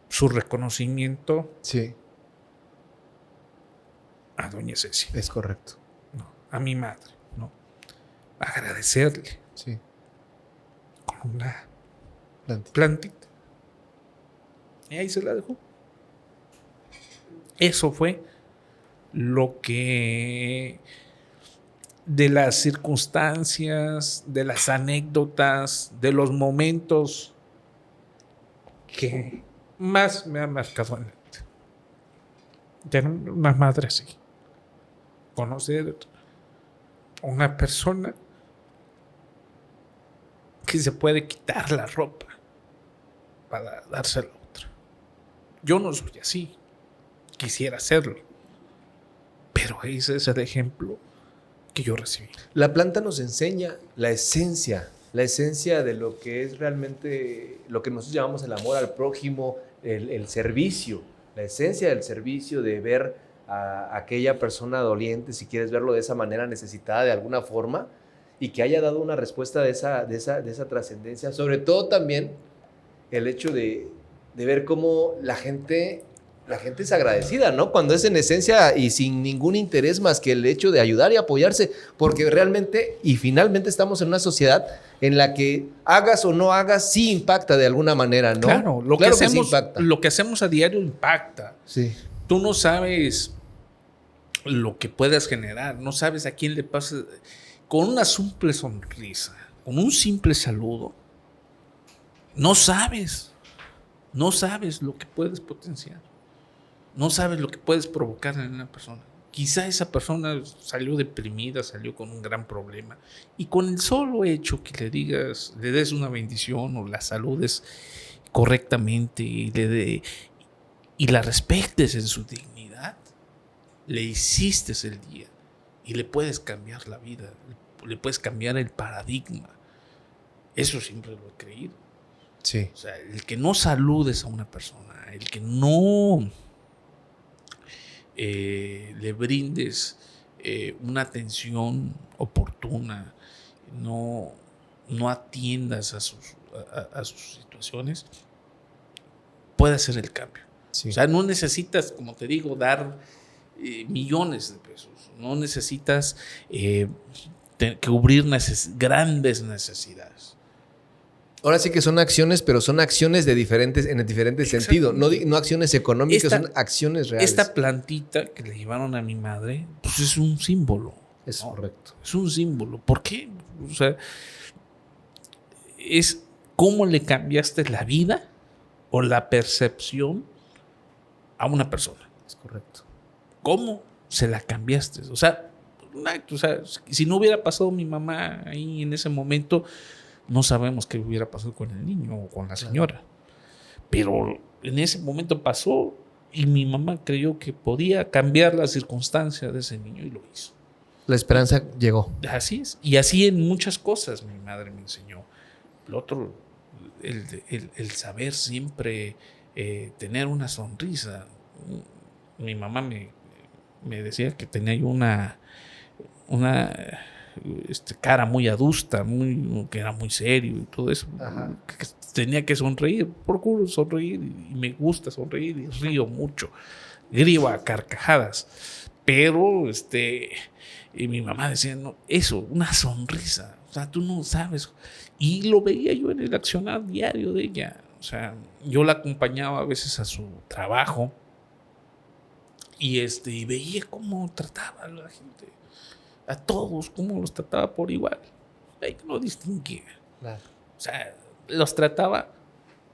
su reconocimiento, sí, a doña Ceci. Es correcto. No, a mi madre, ¿no? Agradecerle. Sí. Con una plantita. Y ahí se la dejó. Eso fue lo que, de las circunstancias, de las anécdotas, de los momentos que más me han marcado en la vida. Tener una madre así. Conocer a una persona que se puede quitar la ropa para dársela a otra. Yo no soy así. Quisiera hacerlo. Pero ese es el ejemplo que yo recibí. La planta nos enseña la esencia de lo que es realmente lo que nosotros llamamos el amor al prójimo, el servicio, la esencia del servicio, de ver a aquella persona doliente, si quieres verlo de esa manera, necesitada de alguna forma, y que haya dado una respuesta de esa trascendencia. Sobre todo también el hecho de ver cómo la gente es agradecida, ¿no? Cuando es en esencia y sin ningún interés más que el hecho de ayudar y apoyarse, porque realmente y finalmente estamos en una sociedad en la que hagas o no hagas, sí impacta de alguna manera, ¿no? Claro, lo que hacemos a diario impacta. Sí. Tú no sabes lo que puedes generar, no sabes a quién le pasa. Con una simple sonrisa, con un simple saludo, no sabes lo que puedes potenciar. No sabes lo que puedes provocar en una persona. Quizá esa persona salió deprimida, salió con un gran problema, y con el solo hecho que le des una bendición o la saludes correctamente y la respetes en su dignidad, le hiciste el día y le puedes cambiar la vida, le puedes cambiar el paradigma. Eso siempre lo he creído. Sí. O sea, el que no saludes a una persona, el que no le brindes una atención oportuna, no atiendas a sus situaciones, puede hacer el cambio. Sí. O sea, no necesitas, como te digo, dar millones de pesos, no necesitas cubrir grandes necesidades. Ahora sí que son acciones, pero son acciones en diferentes sentidos. No acciones económicas, son acciones reales. Esta plantita que le llevaron a mi madre, pues es un símbolo. Es correcto. Es un símbolo. ¿Por qué? O sea, es cómo le cambiaste la vida o la percepción a una persona. Es correcto. ¿Cómo se la cambiaste? O sea, si no hubiera pasado mi mamá ahí en ese momento, no sabemos qué hubiera pasado con el niño o con la señora. Claro. Pero en ese momento pasó y mi mamá creyó que podía cambiar la circunstancia de ese niño y lo hizo. La esperanza llegó. Así es. Y así en muchas cosas mi madre me enseñó. Lo otro, el saber siempre tener una sonrisa. Mi mamá me decía que tenía yo una cara muy adusta, que era muy serio y todo eso. Que tenía que sonreír, procuro sonreír y me gusta sonreír y río mucho, río a carcajadas, pero y mi mamá decía, no, eso, una sonrisa, o sea, tú no sabes, y lo veía yo en el accionar diario de ella. O sea, yo la acompañaba a veces a su trabajo y veía cómo trataba a la gente, a todos, cómo los trataba por igual. Ella no distinguía. Claro. O sea, los trataba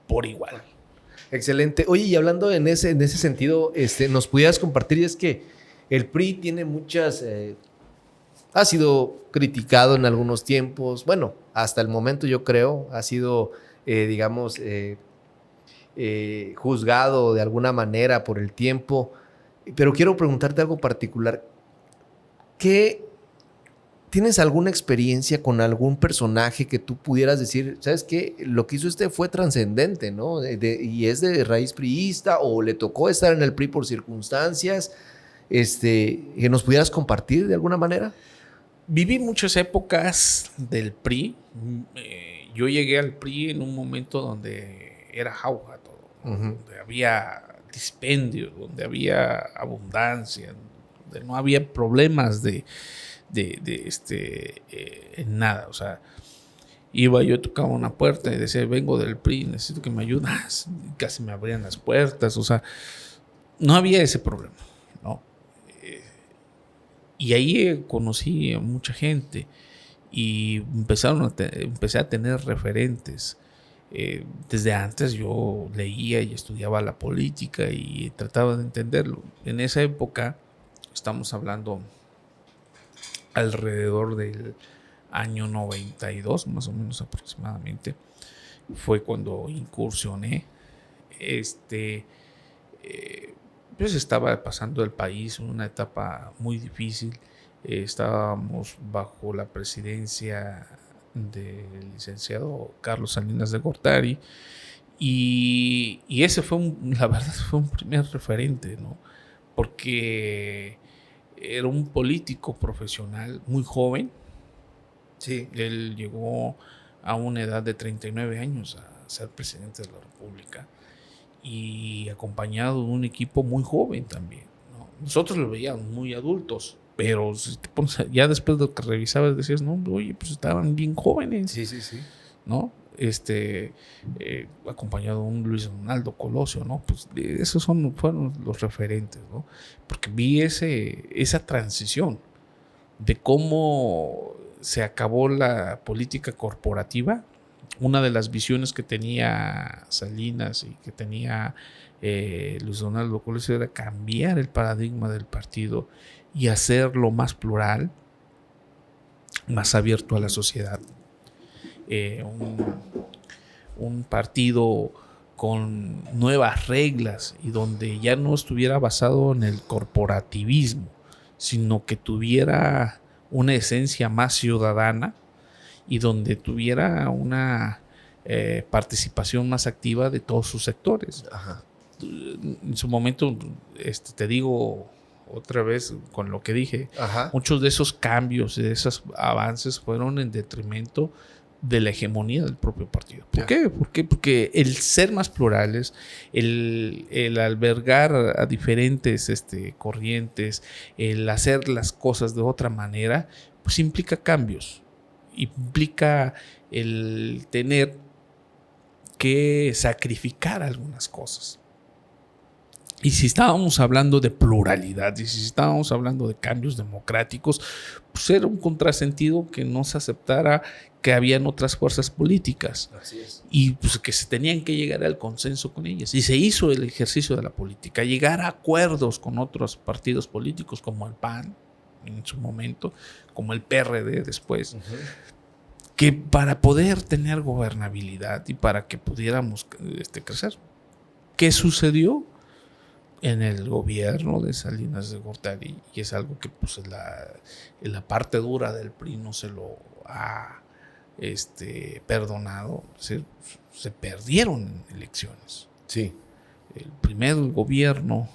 por igual. Excelente. Oye, y hablando en ese sentido, nos pudieras compartir, y es que el PRI tiene muchas... ha sido criticado en algunos tiempos. Bueno, hasta el momento yo creo, ha sido, juzgado de alguna manera por el tiempo. Pero quiero preguntarte algo particular. ¿Tienes alguna experiencia con algún personaje que tú pudieras decir, sabes qué, lo que hizo fue trascendente, ¿no? Y es de raíz priista, o le tocó estar en el PRI por circunstancias, que nos pudieras compartir de alguna manera? Viví muchas épocas del PRI. Yo llegué al PRI en un momento donde era jauja todo, donde había dispendio, donde había abundancia, donde no había problemas en nada. O sea, iba yo, tocaba una puerta y decía, vengo del PRI, necesito que me ayudas. Casi me abrían las puertas. O sea, no había ese problema, ¿no? Y ahí conocí a mucha gente y empecé a tener referentes. Desde antes yo leía y estudiaba la política y trataba de entenderlo. En esa época, estamos hablando alrededor del año 92, más o menos aproximadamente, fue cuando incursioné. Pues estaba pasando el país una etapa muy difícil. Estábamos bajo la presidencia del licenciado Carlos Salinas de Gortari, y ese fue la verdad fue un primer referente, ¿no? Porque era un político profesional muy joven. Sí. Él llegó a una edad de 39 años a ser presidente de la República, y acompañado de un equipo muy joven también, ¿no? Nosotros lo veíamos muy adultos, pero si te pones ya después de lo que revisabas decías, no, oye, pues estaban bien jóvenes. Sí, sí, sí. ¿No? Acompañado de un Luis Donaldo Colosio, ¿no? Pues esos fueron los referentes, ¿no? Porque vi esa transición de cómo se acabó la política corporativa. Una de las visiones que tenía Salinas y que tenía Luis Donaldo Colosio era cambiar el paradigma del partido y hacerlo más plural, más abierto a la sociedad. Un partido con nuevas reglas y donde ya no estuviera basado en el corporativismo, sino que tuviera una esencia más ciudadana y donde tuviera una participación más activa de todos sus sectores. Ajá. En su momento, te digo otra vez con lo que dije, Ajá. muchos de esos cambios, de esos avances fueron en detrimento de la hegemonía del propio partido. ¿Por qué? Porque el ser más plurales, el albergar a diferentes corrientes, el hacer las cosas de otra manera, pues implica cambios, implica el tener que sacrificar algunas cosas. Y si estábamos hablando de pluralidad, y si estábamos hablando de cambios democráticos, pues era un contrasentido que no se aceptara que habían otras fuerzas políticas. Así es. Y pues que se tenían que llegar al consenso con ellas. Y se hizo el ejercicio de la política, llegar a acuerdos con otros partidos políticos como el PAN en su momento, como el PRD después, que para poder tener gobernabilidad y para que pudiéramos crecer. ¿Qué sucedió? En el gobierno de Salinas de Gortari, y es algo que pues en la parte dura del PRI no se lo ha perdonado. Se perdieron elecciones. Sí. El primer gobierno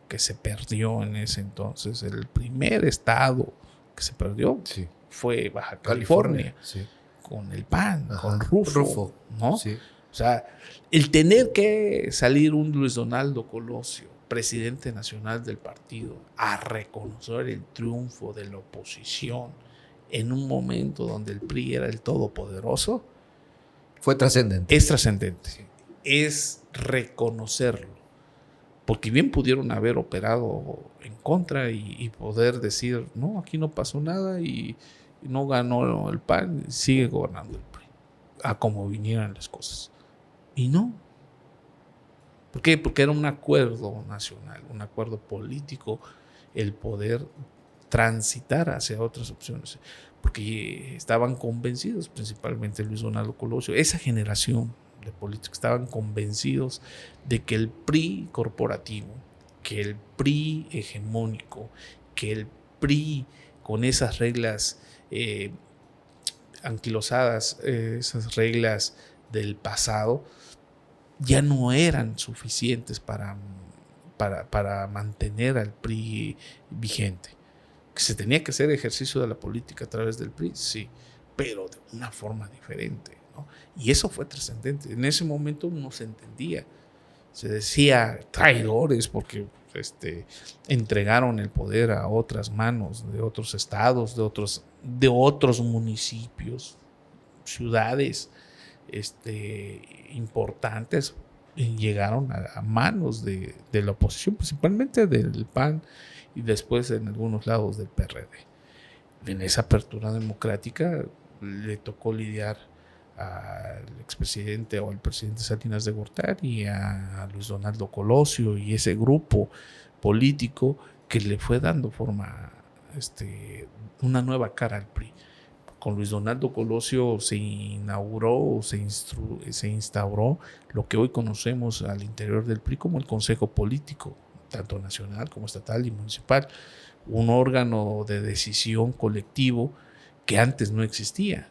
que se perdió en ese entonces, el primer estado que se perdió, sí, fue Baja California. Sí. Con el PAN, Ajá. con Rufo, ¿no? Sí. O sea, el tener que salir un Luis Donaldo Colosio, presidente nacional del partido, a reconocer el triunfo de la oposición en un momento donde el PRI era el todopoderoso, fue trascendente. Es trascendente. Sí. Es reconocerlo. Porque bien pudieron haber operado en contra y poder decir, no, aquí no pasó nada y no ganó el PAN, sigue gobernando el PRI, a como vinieran las cosas. Y no. ¿Por qué? Porque era un acuerdo nacional, un acuerdo político, el poder transitar hacia otras opciones. Porque estaban convencidos, principalmente Luis Donaldo Colosio, esa generación de políticos estaban convencidos de que el PRI corporativo, que el PRI hegemónico, que el PRI con esas reglas anquilosadas, esas reglas del pasado, ya no eran suficientes para mantener al PRI vigente. Que se tenía que hacer ejercicio de la política a través del PRI, sí, pero de una forma diferente, ¿no? Y eso fue trascendente. En ese momento no se entendía. Se decía traidores porque entregaron el poder a otras manos, de otros estados, de otros municipios, ciudades importantes, llegaron a manos de la oposición, principalmente del PAN y después en algunos lados del PRD. En esa apertura democrática le tocó lidiar al expresidente o al presidente Salinas de Gortari y a Luis Donaldo Colosio y ese grupo político que le fue dando forma, una nueva cara al PRI. con Luis Donaldo Colosio se inauguró, se instauró lo que hoy conocemos al interior del PRI como el Consejo Político, tanto nacional como estatal y municipal, un órgano de decisión colectivo que antes no existía.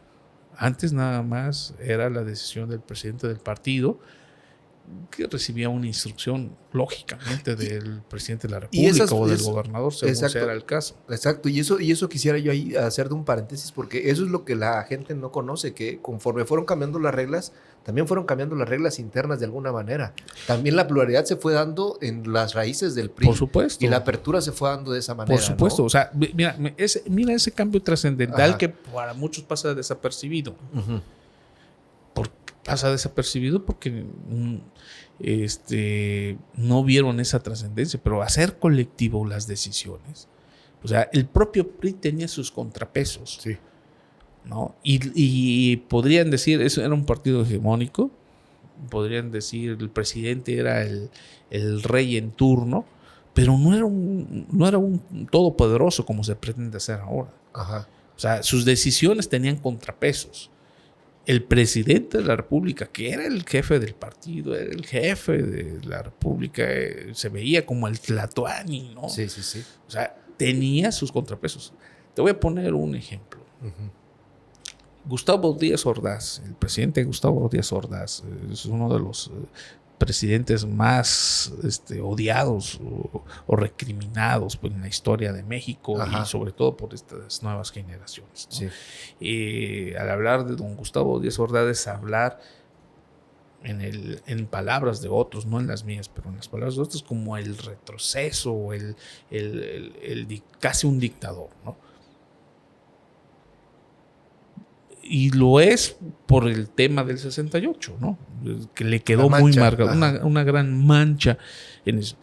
Antes nada más era la decisión del presidente del partido, que recibía una instrucción, lógicamente, del presidente de la República o del gobernador, según sea el caso. Exacto, y eso quisiera yo ahí hacer de un paréntesis, porque eso es lo que la gente no conoce, que conforme fueron cambiando las reglas, también fueron cambiando las reglas internas de alguna manera. También la pluralidad se fue dando en las raíces del PRI. Por supuesto. Y la apertura se fue dando de esa manera. Por supuesto, ¿no? O sea, mira ese cambio trascendental. Ajá. Que para muchos pasa desapercibido. Uh-huh. Pasa desapercibido porque no vieron esa trascendencia, pero hacer colectivo las decisiones. O sea, el propio PRI tenía sus contrapesos. Sí. ¿No? Y podrían decir, eso era un partido hegemónico, podrían decir el presidente era el rey en turno, pero no era un todopoderoso como se pretende hacer ahora. Ajá. O sea, sus decisiones tenían contrapesos. El presidente de la República, que era el jefe del partido, era el jefe de la República, se veía como el Tlatoani, ¿no? Sí, sí, sí. O sea, tenía sus contrapesos. Te voy a poner un ejemplo. Uh-huh. Gustavo Díaz Ordaz, el presidente Gustavo Díaz Ordaz, es uno de los presidentes más odiados o recriminados en la historia de México. Ajá. Y sobre todo por estas nuevas generaciones, ¿no? Sí. Al hablar de don Gustavo Díaz Ordaz es hablar en palabras de otros, no en las mías, pero en las palabras de otros, como el retroceso o casi un dictador, ¿no? Y lo es por el tema del 68, ¿no? Que le quedó muy marcado, una gran mancha en eso.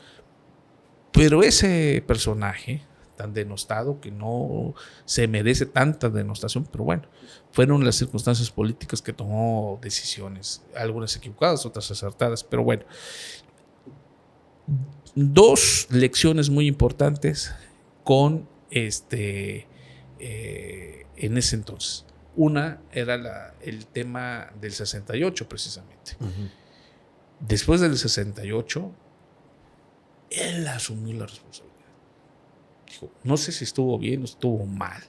Pero ese personaje tan denostado, que no se merece tanta denostación, pero bueno, fueron las circunstancias políticas que tomó decisiones, algunas equivocadas, otras acertadas, pero bueno. Dos lecciones muy importantes con en ese entonces. Una era el tema del 68, precisamente. Uh-huh. Después del 68, él asumió la responsabilidad. Dijo, no sé si estuvo bien o estuvo mal,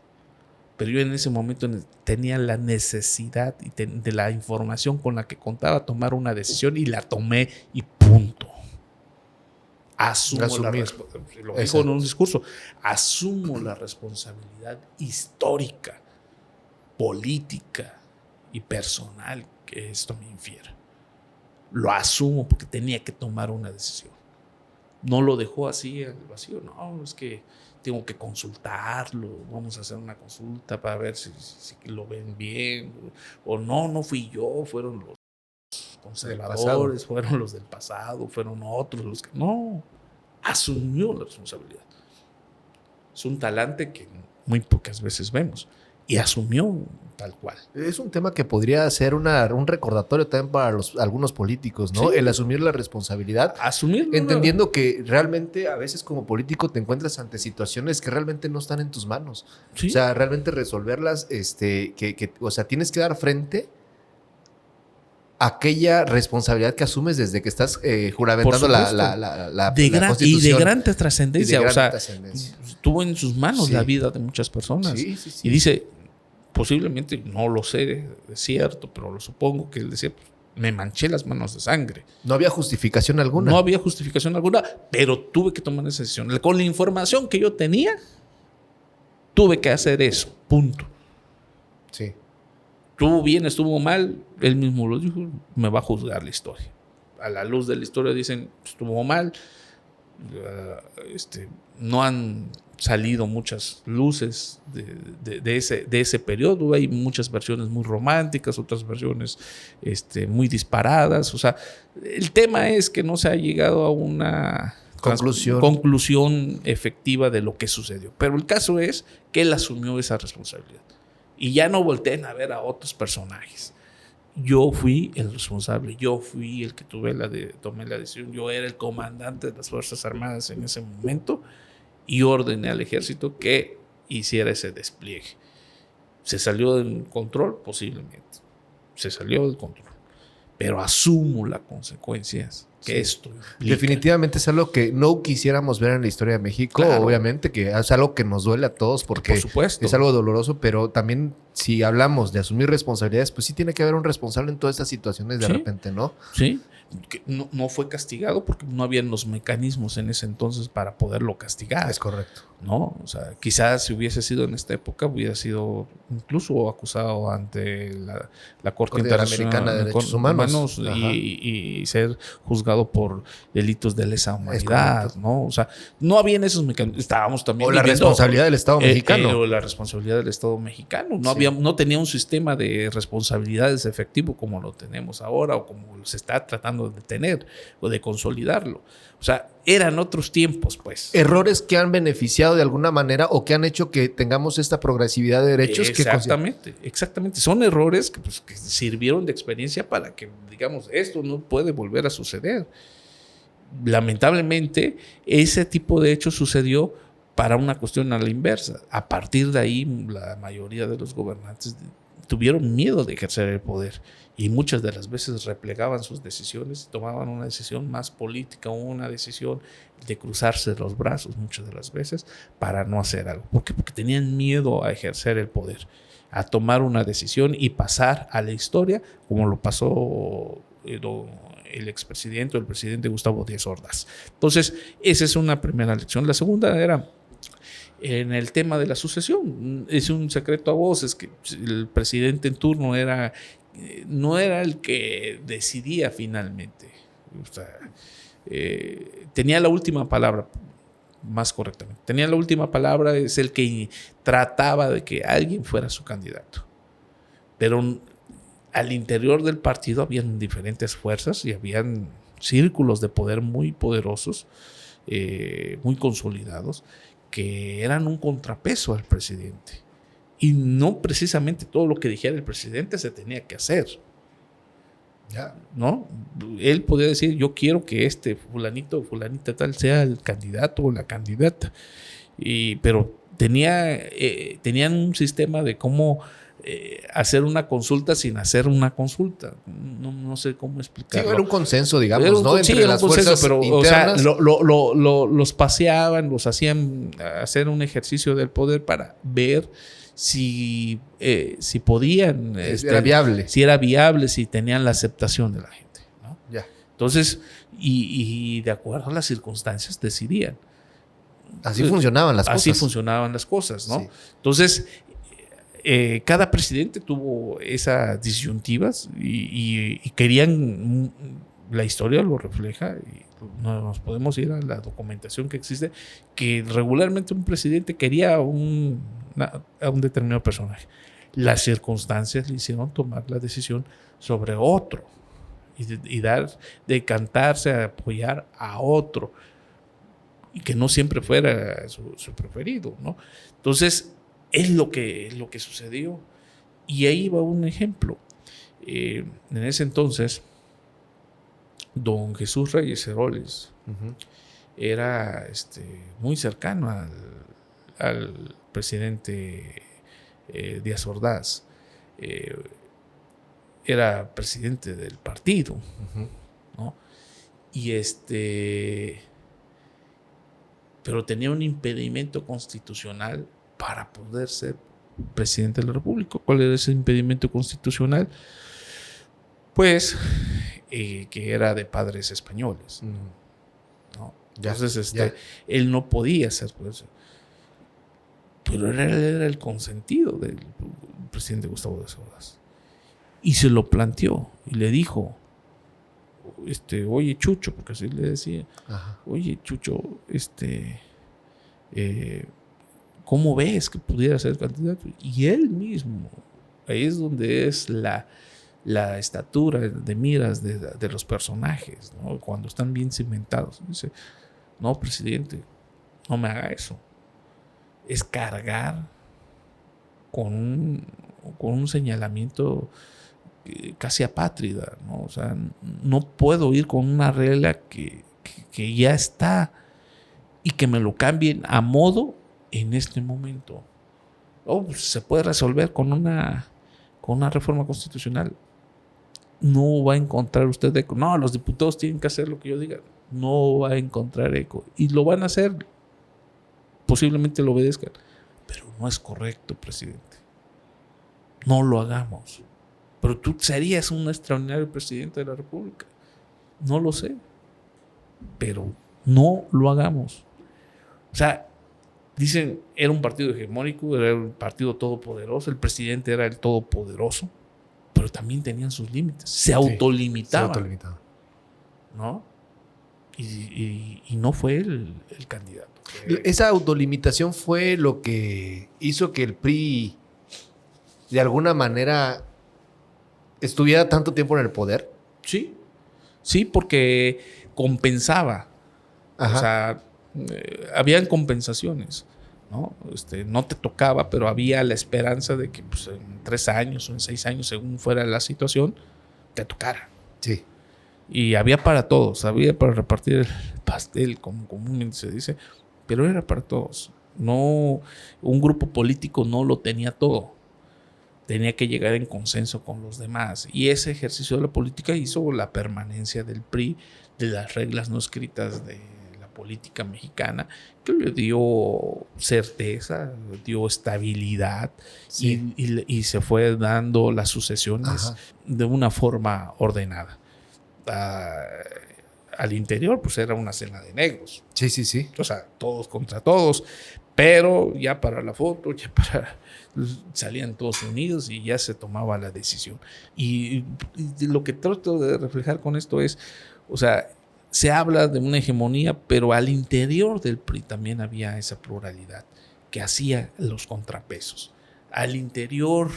pero yo en ese momento tenía la necesidad de la información con la que contaba tomar una decisión y la tomé y punto. Lo dijo en un discurso, asumo la responsabilidad histórica, política y personal que esto me infiera. Lo asumo porque tenía que tomar una decisión. No lo dejó así al vacío. No, es que tengo que consultarlo. Vamos a hacer una consulta para ver si lo ven bien. O no fui yo, fueron los conservadores, fueron los del pasado, fueron otros los que... No, asumió la responsabilidad. Es un talante que muy pocas veces vemos. Y asumió tal cual. Es un tema que podría ser un recordatorio también para algunos políticos, ¿no? Sí. El asumir la responsabilidad. Asumirlo. Entendiendo que realmente a veces como político te encuentras ante situaciones que realmente no están en tus manos. ¿Sí? O sea, realmente resolverlas, o sea, tienes que dar frente a aquella responsabilidad que asumes desde que estás juramentando la Constitución. Y de gran trascendencia. O sea, tuvo en sus manos la vida de muchas personas. Sí. Y dice... Posiblemente, no lo sé, es cierto, pero lo supongo que él decía, pues, me manché las manos de sangre. No había justificación alguna. No había justificación alguna, pero tuve que tomar esa decisión. Con la información que yo tenía, tuve que hacer eso, punto. Sí. Estuvo bien, estuvo mal, él mismo lo dijo, me va a juzgar la historia. A la luz de la historia dicen, estuvo mal, no han salido muchas luces de ese periodo. Hay muchas versiones muy románticas, otras versiones muy disparadas. O sea, el tema es que no se ha llegado a una conclusión efectiva de lo que sucedió. Pero el caso es que él asumió esa responsabilidad. Y ya no volteen a ver a otros personajes. Yo fui el responsable, yo fui el que tomé la decisión, yo era el comandante de las Fuerzas Armadas en ese momento y ordené al ejército que hiciera ese despliegue. ¿Se salió del control? Posiblemente. Se salió del control. Pero asumo las consecuencias que esto implica. Definitivamente es algo que no quisiéramos ver en la historia de México. Claro. Obviamente que es algo que nos duele a todos porque por supuesto. Es algo doloroso, pero también si hablamos de asumir responsabilidades, pues sí tiene que haber un responsable en todas estas situaciones de repente, ¿no? Sí. Que no fue castigado porque no habían los mecanismos en ese entonces para poderlo castigar. Es correcto. ¿No? O sea, quizás si hubiese sido en esta época, hubiera sido incluso acusado ante la Corte Interamericana de Derechos Humanos y ser juzgado por delitos de lesa humanidad, ¿no? O sea, no habían esos mecanismos. Estábamos también o la responsabilidad del Estado mexicano. O la responsabilidad del Estado mexicano. No tenía un sistema de responsabilidades efectivo como lo tenemos ahora o como se está tratando de tener o de consolidarlo. O sea, eran otros tiempos, pues. Errores que han beneficiado de alguna manera o que han hecho que tengamos esta progresividad de derechos. Exactamente. Son errores que sirvieron de experiencia para que, digamos, esto no puede volver a suceder. Lamentablemente, ese tipo de hecho sucedió para una cuestión a la inversa. A partir de ahí, la mayoría de los gobernantes tuvieron miedo de ejercer el poder y muchas de las veces replegaban sus decisiones y tomaban una decisión más política o una decisión de cruzarse los brazos muchas de las veces para no hacer algo. ¿Por qué? Porque tenían miedo a ejercer el poder, a tomar una decisión y pasar a la historia como lo pasó el expresidente o el presidente Gustavo Díaz Ordaz. Entonces, esa es una primera lección. La segunda era en el tema de la sucesión. Es un secreto a voces que el presidente en turno no era el que decidía finalmente. O sea, tenía la última palabra, más correctamente. Tenía la última palabra, es el que trataba de que alguien fuera su candidato. Pero al interior del partido habían diferentes fuerzas y habían círculos de poder muy poderosos, muy consolidados, que eran un contrapeso al presidente. Y no precisamente todo lo que dijera el presidente se tenía que hacer. ¿No? Él podía decir, yo quiero que este fulanito o fulanita tal sea el candidato o la candidata. Pero tenían un sistema de cómo hacer una consulta sin hacer una consulta. No sé cómo explicarlo. Sí, era un consenso, digamos, ¿no? Entre las fuerzas pero, internas. O sea, los paseaban, los hacían hacer un ejercicio del poder para ver si podían. Era viable. Si era viable, si tenían la aceptación de la gente, ¿no? Ya. Entonces, y de acuerdo a las circunstancias, decidían. Así funcionaban las cosas. Así funcionaban las cosas, ¿no? Sí. Entonces, cada presidente tuvo esas disyuntivas y querían, la historia lo refleja, y nos podemos ir a la documentación que existe, que regularmente un presidente quería a un determinado personaje. Las circunstancias le hicieron tomar la decisión sobre otro y decantarse a apoyar a otro, y que no siempre fuera su preferido, ¿no? Entonces, es lo que sucedió. Y ahí va un ejemplo. En ese entonces, don Jesús Reyes Heroles era muy cercano al presidente Díaz Ordaz. Era presidente del partido, ¿no? Y pero tenía un impedimento constitucional para poder ser presidente de la República. ¿Cuál era ese impedimento constitucional? Pues que era de padres españoles, ¿no? Entonces él no podía ser presidente. Pero él era el consentido del presidente Gustavo Díaz Ordaz. Y se lo planteó y le dijo, oye Chucho, porque así le decía, oye Chucho, ¿cómo ves que pudiera ser candidato? Y él mismo, ahí es donde es la estatura de miras de los personajes, ¿no? Cuando están bien cimentados. Dice, no, presidente, no me haga eso. Es cargar con un señalamiento casi apátrida, ¿no? O sea, no puedo ir con una regla que ya está y que me lo cambien a modo en este momento. Pues se puede resolver con una reforma constitucional. No va a encontrar usted eco. No, los diputados tienen que hacer lo que yo diga. No va a encontrar eco. Y lo van a hacer. Posiblemente lo obedezcan. Pero no es correcto, presidente. No lo hagamos. Pero tú serías un extraordinario presidente de la República. No lo sé. Pero no lo hagamos. O sea, dicen, era un partido hegemónico, era un partido todopoderoso, el presidente era el todopoderoso, pero también tenían sus límites. Se autolimitaban. ¿No? Y no fue el candidato. Esa autolimitación fue lo que hizo que el PRI de alguna manera estuviera tanto tiempo en el poder. Sí, porque compensaba. Ajá. O sea, habían compensaciones, ¿no? No te tocaba, pero había la esperanza de que pues, en 3 años o en 6 años, según fuera la situación, te tocara. Sí. Y había para todos, había para repartir el pastel, como comúnmente se dice, pero era para todos. No, un grupo político no lo tenía todo. Tenía que llegar en consenso con los demás. Y ese ejercicio de la política hizo la permanencia del PRI, de las reglas no escritas de la política mexicana, que le dio certeza, dio estabilidad, sí. y se fue dando las sucesiones Ajá. de una forma ordenada. Al interior, pues era una cena de negros. Sí. O sea, todos contra todos. Pero ya para la foto, salían todos unidos y ya se tomaba la decisión. Y lo que trato de reflejar con esto es, o sea, se habla de una hegemonía, pero al interior del PRI también había esa pluralidad que hacía los contrapesos. Al interior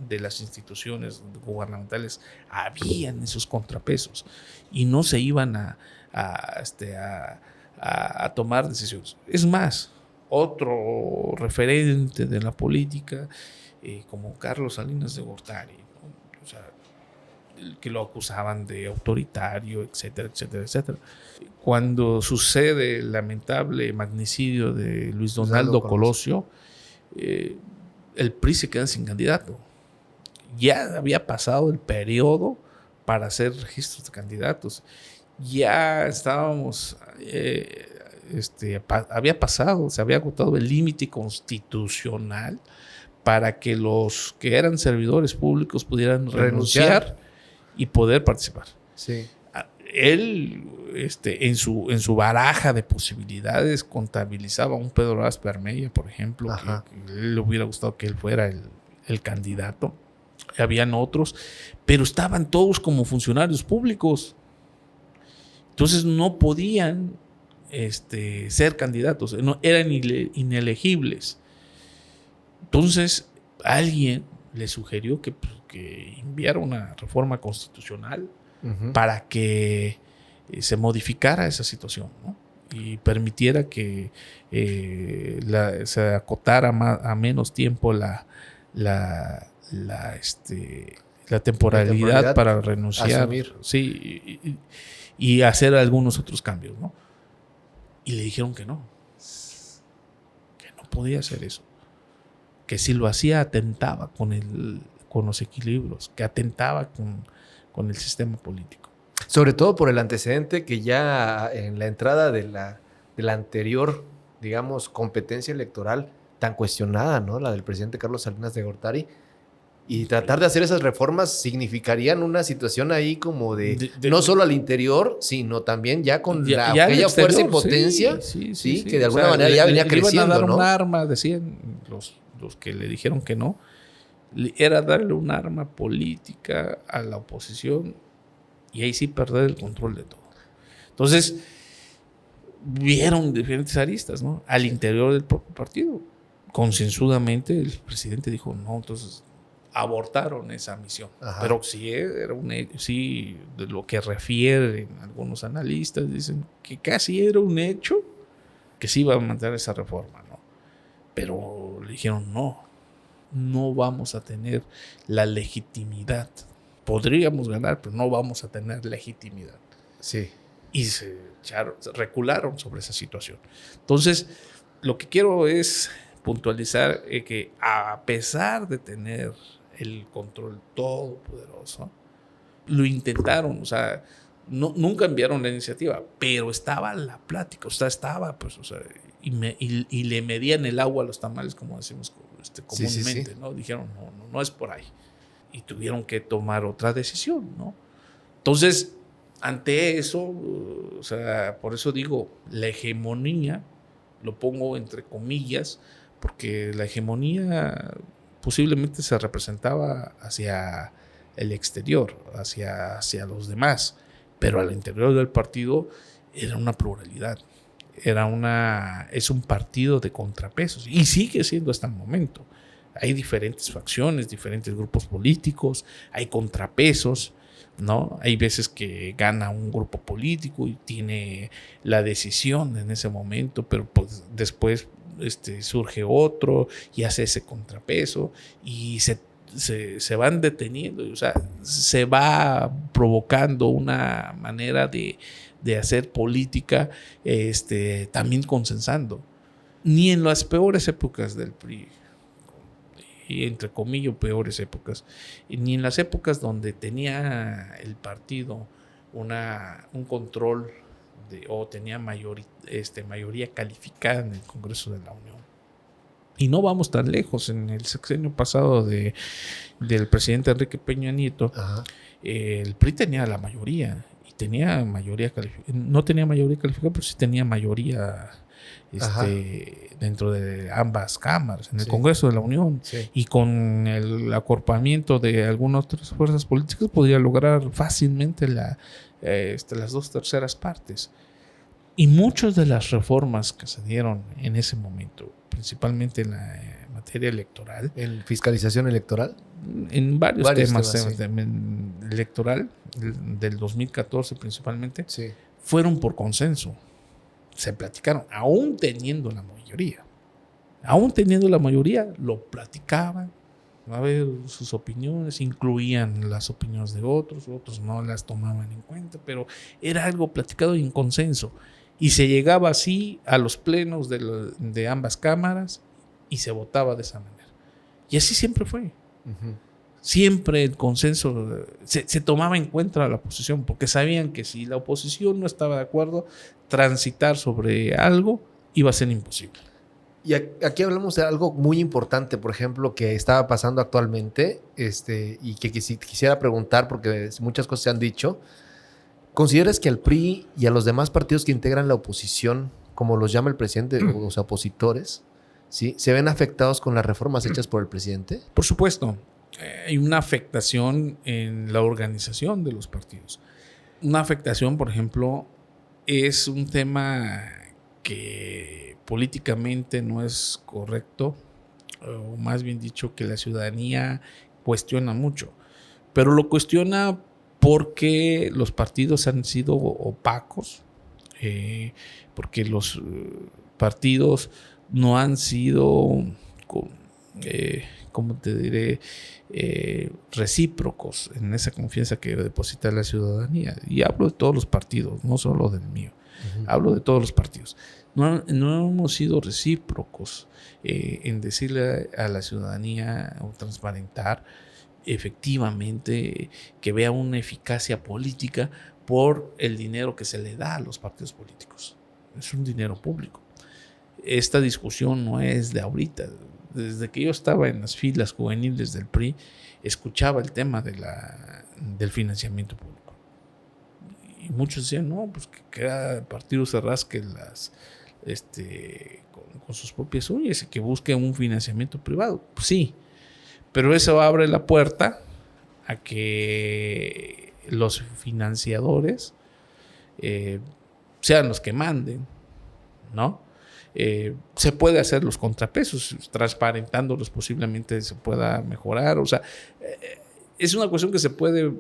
de las instituciones gubernamentales habían esos contrapesos y no se iban a tomar decisiones. Es más, otro referente de la política, como Carlos Salinas de Gortari, ¿no? O sea, que lo acusaban de autoritario, etcétera, etcétera, etcétera. Cuando sucede el lamentable magnicidio de Luis Donaldo Colosio, el PRI se queda sin candidato. Ya había pasado el periodo para hacer registros de candidatos. Ya estábamos... había pasado, se había agotado el límite constitucional para que los que eran servidores públicos pudieran renunciar y poder participar. Sí. Él, en su baraja de posibilidades, contabilizaba a un Pedro Aspermeya, por ejemplo, que le hubiera gustado que él fuera el candidato. Habían otros, pero estaban todos como funcionarios públicos. Entonces no podían ser candidatos, no, eran inelegibles. Entonces alguien le sugirió que enviara una reforma constitucional para que se modificara esa situación, ¿no? Y permitiera que se acotara a menos tiempo la temporalidad para renunciar, asumir. Sí, y hacer algunos otros cambios, ¿no? Y le dijeron que no podía hacer eso, que si lo hacía atentaba con los equilibrios, que atentaba con el sistema político. Sobre todo por el antecedente que ya en la entrada de la anterior, digamos, competencia electoral tan cuestionada, ¿no? La del presidente Carlos Salinas de Gortari. Y tratar de hacer esas reformas significarían una situación ahí como de no solo al interior, sino también ya con aquella fuerza y potencia, sí, que de alguna manera ya venía creciendo, iban a dar, ¿no? Un arma, decían los que le dijeron que no, era darle un arma política a la oposición y ahí sí perder el control de todo. Entonces, vieron diferentes aristas, ¿no? Al interior del propio partido. Consensudamente el presidente dijo, no, entonces abortaron esa misión. Ajá. Pero sí, sí, de lo que refieren algunos analistas, dicen que casi era un hecho que sí iba a mandar esa reforma, ¿no? Pero le dijeron, no vamos a tener la legitimidad. Podríamos ganar, pero no vamos a tener legitimidad. Sí. Y se recularon sobre esa situación. Entonces, lo que quiero es puntualizar que a pesar de tener el control todopoderoso, lo intentaron, o sea, nunca enviaron la iniciativa, pero estaba la plática, o sea, estaba, pues, o sea, y le medían el agua a los tamales, como decimos comúnmente, ¿no? Dijeron, no es por ahí. Y tuvieron que tomar otra decisión, ¿no? Entonces, ante eso, o sea, por eso digo, la hegemonía, lo pongo entre comillas, porque la hegemonía posiblemente se representaba hacia el exterior, hacia los demás, pero al interior del partido era una pluralidad, es un partido de contrapesos y sigue siendo hasta el momento. Hay diferentes facciones, diferentes grupos políticos, hay contrapesos, ¿no? Hay veces que gana un grupo político y tiene la decisión en ese momento, pero pues después surge otro y hace ese contrapeso y se van deteniendo, o sea, se va provocando una manera de hacer política, también consensando. Ni en las peores épocas del PRI, y entre comillas peores épocas, ni en las épocas donde tenía el partido un control o tenía mayoría calificada en el Congreso de la Unión. Y no vamos tan lejos. En el sexenio pasado del presidente Enrique Peña Nieto, el PRI tenía la mayoría, y tenía mayoría calificada. No tenía mayoría calificada, pero sí tenía mayoría dentro de ambas cámaras, en el Congreso de la Unión, y con el acorpamiento de algunas otras fuerzas políticas podría lograr fácilmente las 2/3 partes. Y muchas de las reformas que se dieron en ese momento, principalmente en la materia electoral, ¿en fiscalización electoral? En varios temas electoral, del 2014 principalmente, fueron por consenso. Se platicaron, aún teniendo la mayoría. Aún teniendo la mayoría, lo platicaban, a ver sus opiniones, incluían las opiniones de otros no las tomaban en cuenta, pero era algo platicado y en consenso. Y se llegaba así a los plenos de ambas cámaras y se votaba de esa manera. Y así siempre fue. Uh-huh. Siempre el consenso se tomaba en cuenta la oposición, porque sabían que si la oposición no estaba de acuerdo, transitar sobre algo iba a ser imposible. Y aquí hablamos de algo muy importante, por ejemplo, que estaba pasando actualmente, y que quisiera preguntar, porque muchas cosas se han dicho. ¿Consideras que al PRI y a los demás partidos que integran la oposición, como los llama el presidente, los opositores, ¿sí?, se ven afectados con las reformas hechas por el presidente? Por supuesto. Hay una afectación en la organización de los partidos. Una afectación, por ejemplo, es un tema que políticamente no es correcto, o más bien dicho, que la ciudadanía cuestiona mucho. Pero lo cuestiona porque los partidos han sido opacos, porque los partidos no han sido, ¿cómo te diré?, recíprocos en esa confianza que deposita la ciudadanía. Y hablo de todos los partidos, no solo del mío. Uh-huh. Hablo de todos los partidos. No hemos sido recíprocos en decirle a la ciudadanía o transparentar efectivamente que vea una eficacia política por el dinero que se le da a los partidos políticos. Es un dinero público. Esta discusión no es de ahorita. Desde que yo estaba en las filas juveniles del PRI, escuchaba el tema del financiamiento público. Y muchos decían, no, pues que cada partido se rasque con sus propias uñas y que busque un financiamiento privado. Pues sí, pero eso abre la puerta a que los financiadores sean los que manden, ¿no? Se puede hacer los contrapesos, transparentándolos posiblemente se pueda mejorar. O sea, es una cuestión que se puede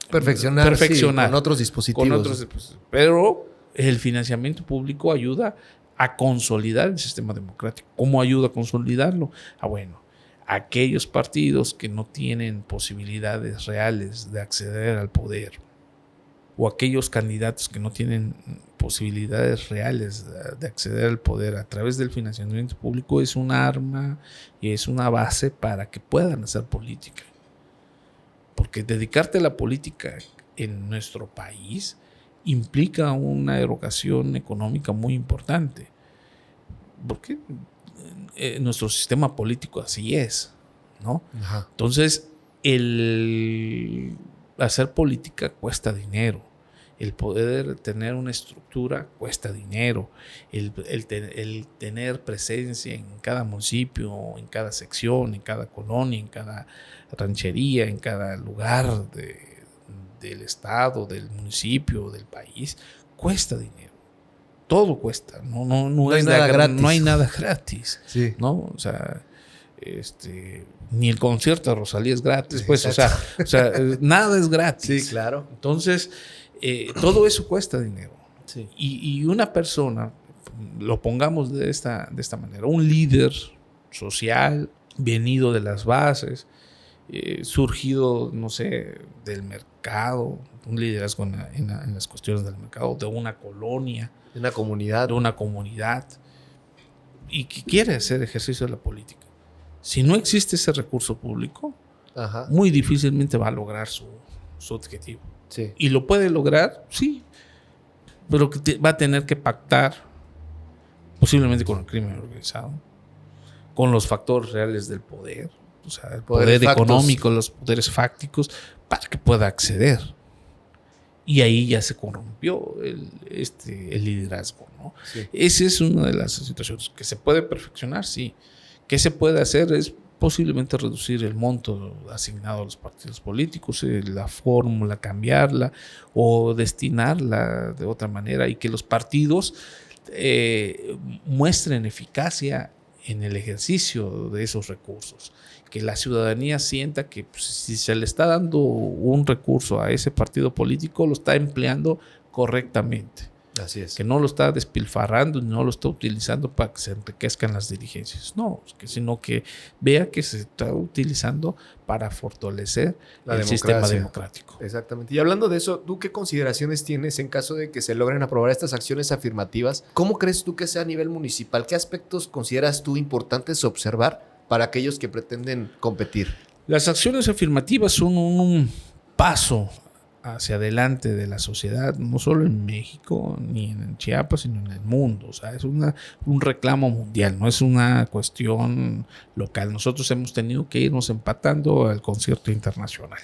perfeccionar sí, con otros dispositivos. Pero el financiamiento público ayuda a consolidar el sistema democrático. ¿Cómo ayuda a consolidarlo? Bueno, aquellos partidos que no tienen posibilidades reales de acceder al poder o aquellos candidatos que no tienen posibilidades reales de acceder al poder a través del financiamiento público es un arma y es una base para que puedan hacer política. Porque dedicarte a la política en nuestro país implica una erogación económica muy importante. Porque nuestro sistema político así es, ¿no? Ajá. Entonces, el hacer política cuesta dinero. El poder tener una estructura cuesta dinero. El tener presencia en cada municipio, en cada sección, en cada colonia, en cada ranchería, en cada lugar del estado, del municipio, del país, cuesta dinero. Todo cuesta. No hay nada gratis. No hay nada gratis. Sí. ¿No? O sea, ni el concierto de Rosalía es gratis, pues, o sea, nada es gratis. Sí, claro. Entonces, todo eso cuesta dinero. Sí. Y una persona, lo pongamos de esta manera, un líder social, venido de las bases, surgido, no sé, del mercado, un liderazgo en las cuestiones del mercado, de una colonia, De una comunidad. y que quiere hacer ejercicio de la política. Si no existe ese recurso público, Ajá. muy difícilmente va a lograr su objetivo. Sí. ¿Y lo puede lograr? Sí. Pero va a tener que pactar posiblemente con el crimen organizado, con los factores reales del poder, o sea, el poder económico, los poderes fácticos, para que pueda acceder. Y ahí ya se corrompió el liderazgo, ¿no? Sí. Esa es una de las situaciones que se puede perfeccionar, sí. ¿Qué se puede hacer? Es posiblemente reducir el monto asignado a los partidos políticos, la fórmula, cambiarla o destinarla de otra manera y que los partidos muestren eficacia en el ejercicio de esos recursos. Que la ciudadanía sienta que pues, si se le está dando un recurso a ese partido político, lo está empleando correctamente. Así es. Que no lo está despilfarrando, no lo está utilizando para que se enriquezcan las dirigencias. No, sino que vea que se está utilizando para fortalecer el sistema democrático. Exactamente. Y hablando de eso, ¿tú qué consideraciones tienes en caso de que se logren aprobar estas acciones afirmativas? ¿Cómo crees tú que sea a nivel municipal? ¿Qué aspectos consideras tú importantes observar para aquellos que pretenden competir? Las acciones afirmativas son un paso hacia adelante de la sociedad, no solo en México ni en Chiapas, sino en el mundo. O sea, es un reclamo mundial, no es una cuestión local. Nosotros hemos tenido que irnos empatando al concierto internacional.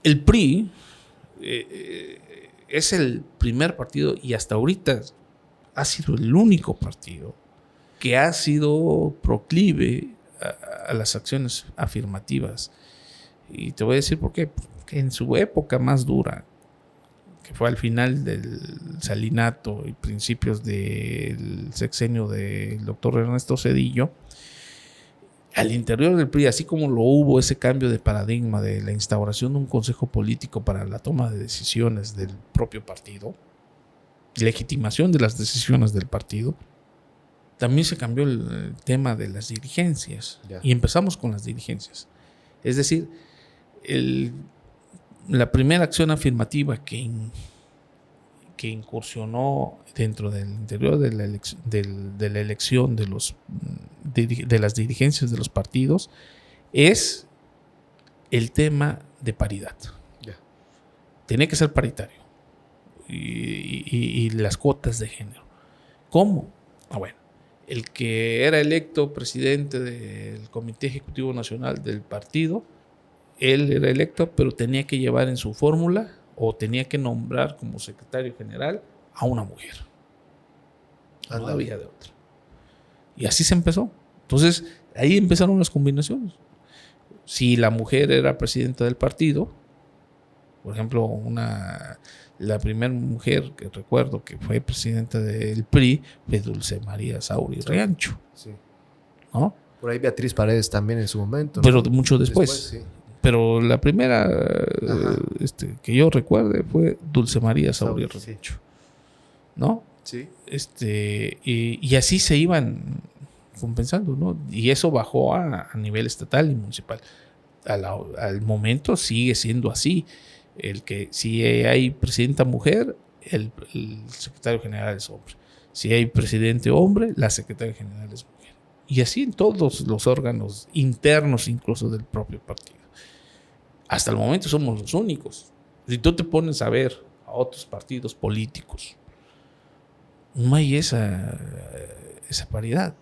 El PRI es el primer partido y hasta ahorita ha sido el único partido que ha sido proclive a las acciones afirmativas. Y te voy a decir por qué. Porque en su época más dura, que fue al final del salinato y principios del sexenio del doctor Ernesto Zedillo, al interior del PRI, así como lo hubo ese cambio de paradigma de la instauración de un consejo político para la toma de decisiones del propio partido, legitimación de las decisiones del partido, también se cambió el tema de las dirigencias. Ya. Y empezamos con las dirigencias. Es decir, la primera acción afirmativa que incursionó dentro del interior de la elección de las dirigencias de los partidos es el tema de paridad. Ya. Tiene que ser paritario. Y las cuotas de género. ¿Cómo? Bueno, el que era electo presidente del Comité Ejecutivo Nacional del partido, él era electo, pero tenía que llevar en su fórmula o tenía que nombrar como secretario general a una mujer. No había de otra. Y así se empezó. Entonces, ahí empezaron las combinaciones. Si la mujer era presidenta del partido, por ejemplo, la primera mujer que recuerdo que fue presidenta del PRI fue Dulce María Sauri Riancho. Sí. ¿No? Por ahí Beatriz Paredes también en su momento, ¿no? Pero mucho después. Sí. Pero la primera que yo recuerde fue Dulce María Sauri Riancho. Sí. ¿No? Sí. Y así se iban compensando, ¿no? Y eso bajó a nivel estatal y municipal. Al momento sigue siendo así. el que si hay presidenta mujer, el secretario general es hombre. Si hay presidente hombre, la secretaria general es mujer. Y así en todos los órganos internos incluso del propio partido. Hasta el momento somos los únicos. Si tú te pones a ver a otros partidos políticos, no hay esa paridad.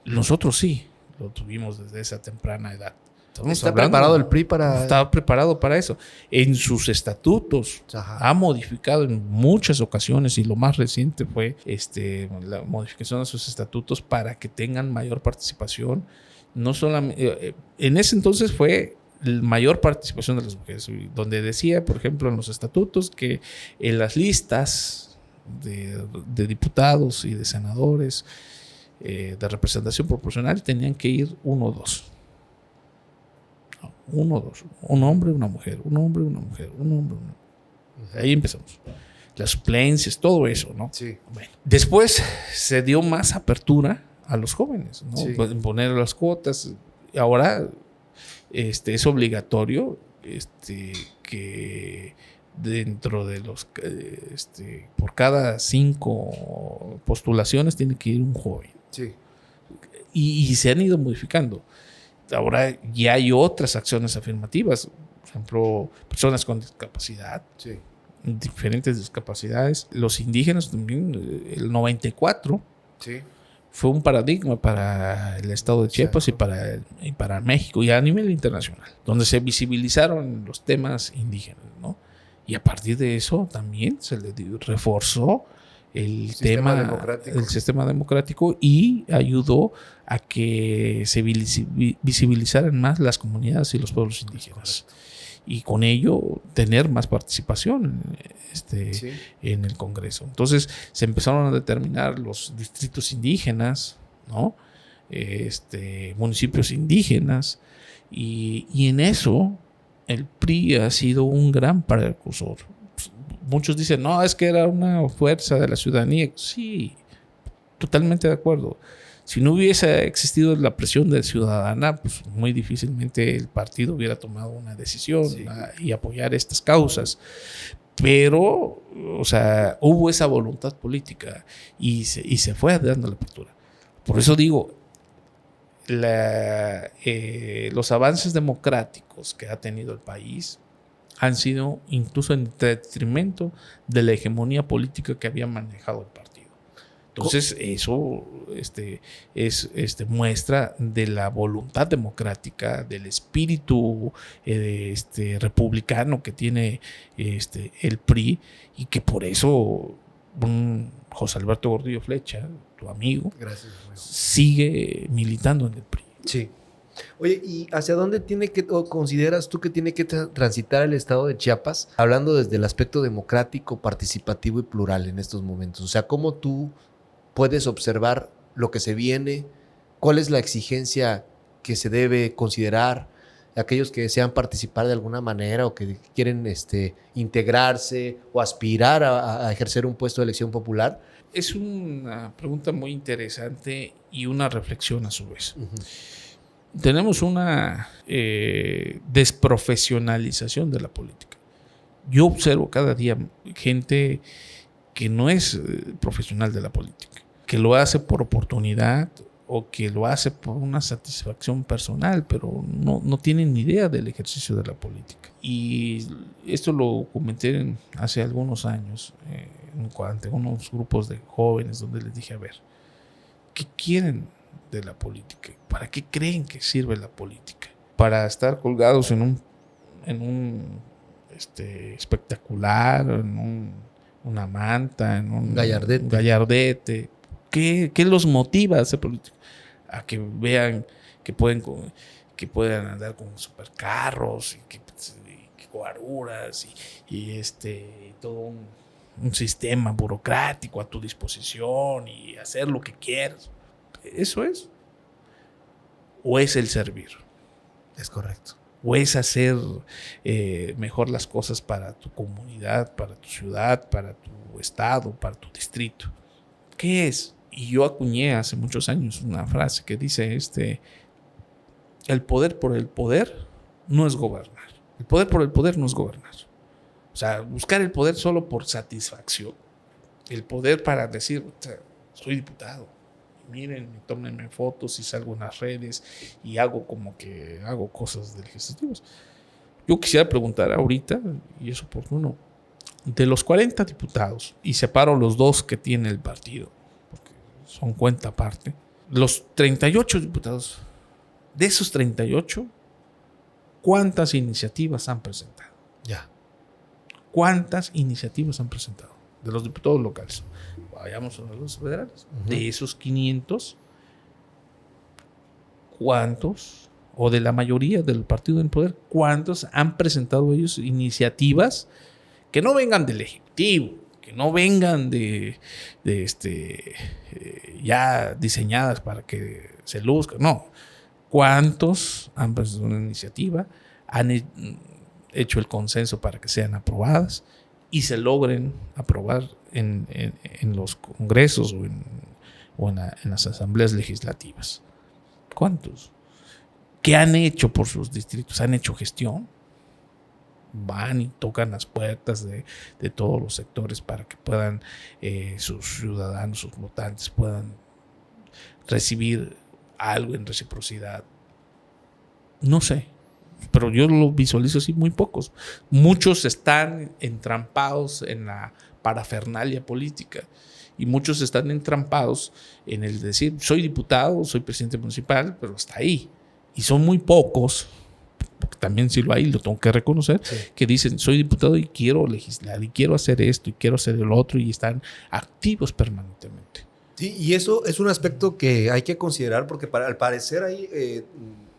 Nosotros sí, lo tuvimos desde esa temprana edad. Preparado el PRI para...? Estaba preparado para eso. En sus estatutos ha modificado en muchas ocasiones, y lo más reciente fue la modificación de sus estatutos para que tengan mayor participación. No solamente, en ese entonces fue la mayor participación de las mujeres, donde decía, por ejemplo, en los estatutos que en las listas de diputados y de senadores de representación proporcional tenían que ir 1 o 2. 1 o 2. Un hombre, una mujer. Un hombre, una mujer. Un hombre, una mujer. Ahí empezamos. Las suplencias, todo eso, ¿no? Sí. Bueno, después se dio más apertura a los jóvenes, ¿no? Sí. Poner las cuotas. Ahora es obligatorio que dentro de los por cada 5 postulaciones tiene que ir un joven. Sí. Y se han ido modificando. Ahora ya hay otras acciones afirmativas, por ejemplo, personas con discapacidad, Sí. diferentes discapacidades. Los indígenas también, el 94 Sí. fue un paradigma para el estado de Chiapas y para México y a nivel internacional, donde se visibilizaron los temas indígenas, ¿no? Y a partir de eso también se le reforzó el sistema democrático y ayudó a que se visibilizaran más las comunidades y los pueblos indígenas. Correcto. Y con ello tener más participación en el Congreso. Entonces se empezaron a determinar los distritos indígenas, ¿no? Municipios indígenas, y en eso el PRI ha sido un gran precursor. Muchos dicen, no, es que era una fuerza de la ciudadanía. Sí, totalmente de acuerdo. Si no hubiese existido la presión de ciudadana, pues muy difícilmente el partido hubiera tomado una decisión y apoyar estas causas. Pero, o sea, hubo esa voluntad política y se fue dando la apertura. Por eso digo, los avances democráticos que ha tenido el país han sido incluso en detrimento de la hegemonía política que había manejado el partido. Entonces, eso es muestra de la voluntad democrática, del espíritu republicano que tiene el PRI, y que por eso José Alberto Gordillo Flecha, tu amigo, gracias, sigue militando en el PRI. Sí. Oye, ¿y hacia dónde consideras tú que tiene que transitar el estado de Chiapas, hablando desde el aspecto democrático, participativo y plural en estos momentos? O sea, ¿cómo tú puedes observar lo que se viene? ¿Cuál es la exigencia que se debe considerar? Aquellos que desean participar de alguna manera o que quieren integrarse o aspirar a ejercer un puesto de elección popular. Es una pregunta muy interesante y una reflexión a su vez. Uh-huh. Tenemos una desprofesionalización de la política. Yo observo cada día gente que no es profesional de la política, que lo hace por oportunidad o que lo hace por una satisfacción personal, pero no tienen ni idea del ejercicio de la política. Y esto lo comenté hace algunos años ante unos grupos de jóvenes donde les dije, a ver, ¿qué quieren de la política? ¿Para qué creen que sirve la política? ¿Para estar colgados en un espectacular, en una manta, en un gallardete? ¿Qué los motiva a hacer política? A que vean que pueden andar con supercarros y que guaruras y todo un sistema burocrático a tu disposición y hacer lo que quieras. ¿Eso es? ¿O es el servir? Es correcto. ¿O es hacer mejor las cosas para tu comunidad, para tu ciudad, para tu estado, para tu distrito? ¿Qué es? Y yo acuñé hace muchos años una frase que dice el poder por el poder no es gobernar. El poder por el poder no es gobernar. O sea, buscar el poder solo por satisfacción. El poder para decir, o sea, soy diputado. Miren, tómenme fotos y salgo en las redes y hago como que hago cosas legislativas. Yo quisiera preguntar ahorita, y es oportuno, de los 40 diputados, y separo los 2 que tiene el partido, porque son cuenta aparte, los 38 diputados, de esos 38, ¿cuántas iniciativas han presentado? Ya. ¿Cuántas iniciativas han presentado? De los diputados locales. Vayamos a los federales. Uh-huh. De esos 500, ¿cuántos, o de la mayoría del partido en poder, cuántos han presentado ellos iniciativas que no vengan del Ejecutivo, que no vengan ya diseñadas para que se luzcan? No. ¿Cuántos han presentado una iniciativa, han hecho el consenso para que sean aprobadas y se logren aprobar en los congresos o en las asambleas legislativas? ¿Cuántos? ¿Qué han hecho por sus distritos? ¿Han hecho gestión? Van y tocan las puertas de todos los sectores para que puedan sus ciudadanos, sus votantes puedan recibir algo en reciprocidad. No sé, pero yo lo visualizo así, muy pocos. Muchos están entrampados en la parafernalia política y muchos están entrampados en el decir, soy diputado, soy presidente municipal, pero hasta ahí. Y son muy pocos, porque también sí lo hay, lo tengo que reconocer, sí, que dicen, soy diputado y quiero legislar, y quiero hacer esto, y quiero hacer lo otro, y están activos permanentemente. Sí, y eso es un aspecto que hay que considerar, porque al parecer ahí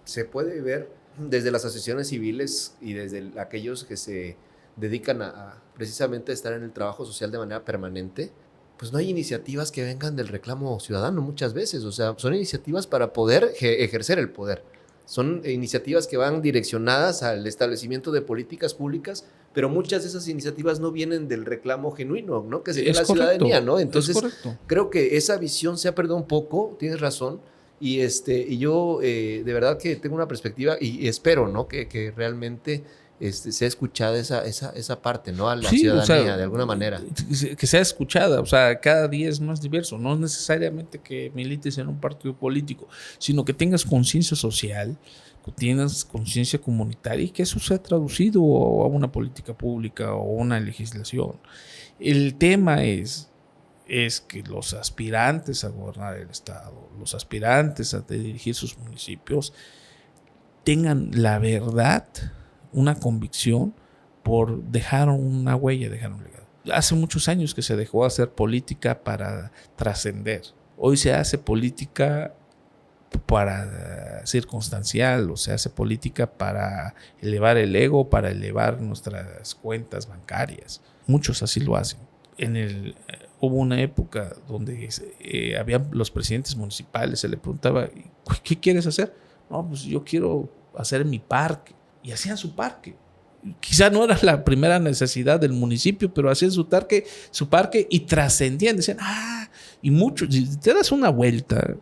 se puede ver desde las asociaciones civiles y desde aquellos que se dedican a precisamente estar en el trabajo social de manera permanente, pues no hay iniciativas que vengan del reclamo ciudadano muchas veces. O sea, son iniciativas para poder ejercer el poder. Son iniciativas que van direccionadas al establecimiento de políticas públicas, pero muchas de esas iniciativas no vienen del reclamo genuino, ¿no? Que sería la ciudadanía, ¿no? Entonces, creo que esa visión se ha perdido un poco, tienes razón, y yo de verdad que tengo una perspectiva y espero, ¿no? Que realmente sea escuchada esa parte, ¿no? A la ciudadanía, o sea, de alguna manera. Que sea escuchada, o sea, cada día es más diverso. No es necesariamente que milites en un partido político, sino que tengas conciencia social, que tengas conciencia comunitaria y que eso sea traducido a una política pública o una legislación. El tema es que los aspirantes a gobernar el Estado, los aspirantes a dirigir sus municipios, tengan la verdad, una convicción por dejar una huella, dejar un legado. Hace muchos años que se dejó hacer política para trascender. Hoy se hace política para circunstancial, o se hace política para elevar el ego, para elevar nuestras cuentas bancarias. Muchos así lo hacen. Hubo una época donde había los presidentes municipales, se le preguntaba, ¿qué quieres hacer? No, pues yo quiero hacer mi parque. Y hacían su parque. Quizá no era la primera necesidad del municipio, pero hacían su parque y trascendían. Decían, y muchos, si te das una vuelta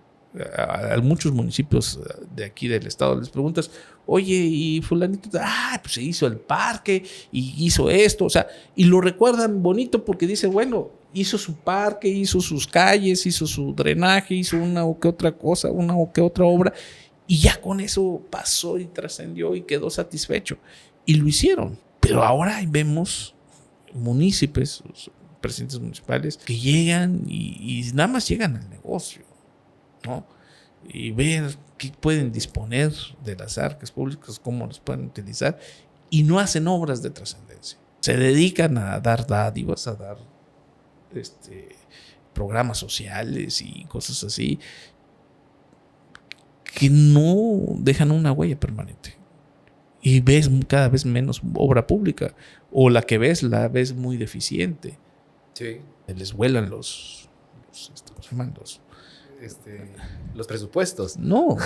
a muchos municipios de aquí del estado, les preguntas, oye, y fulanito, pues se hizo el parque y hizo esto, o sea, y lo recuerdan bonito porque dicen, bueno, hizo su parque, hizo sus calles, hizo su drenaje, hizo una o que otra cosa, una o que otra obra. Y ya con eso pasó y trascendió y quedó satisfecho. Y lo hicieron. Pero ahora vemos municipios, presidentes municipales, que llegan y nada más llegan al negocio, ¿no? Y ver qué pueden disponer de las arcas públicas, cómo las pueden utilizar. Y no hacen obras de trascendencia. Se dedican a dar dádivas, a dar programas sociales y cosas así, que no dejan una huella permanente. Y ves cada vez menos obra pública, o la que la ves muy deficiente. Sí. Les vuelan los presupuestos. No,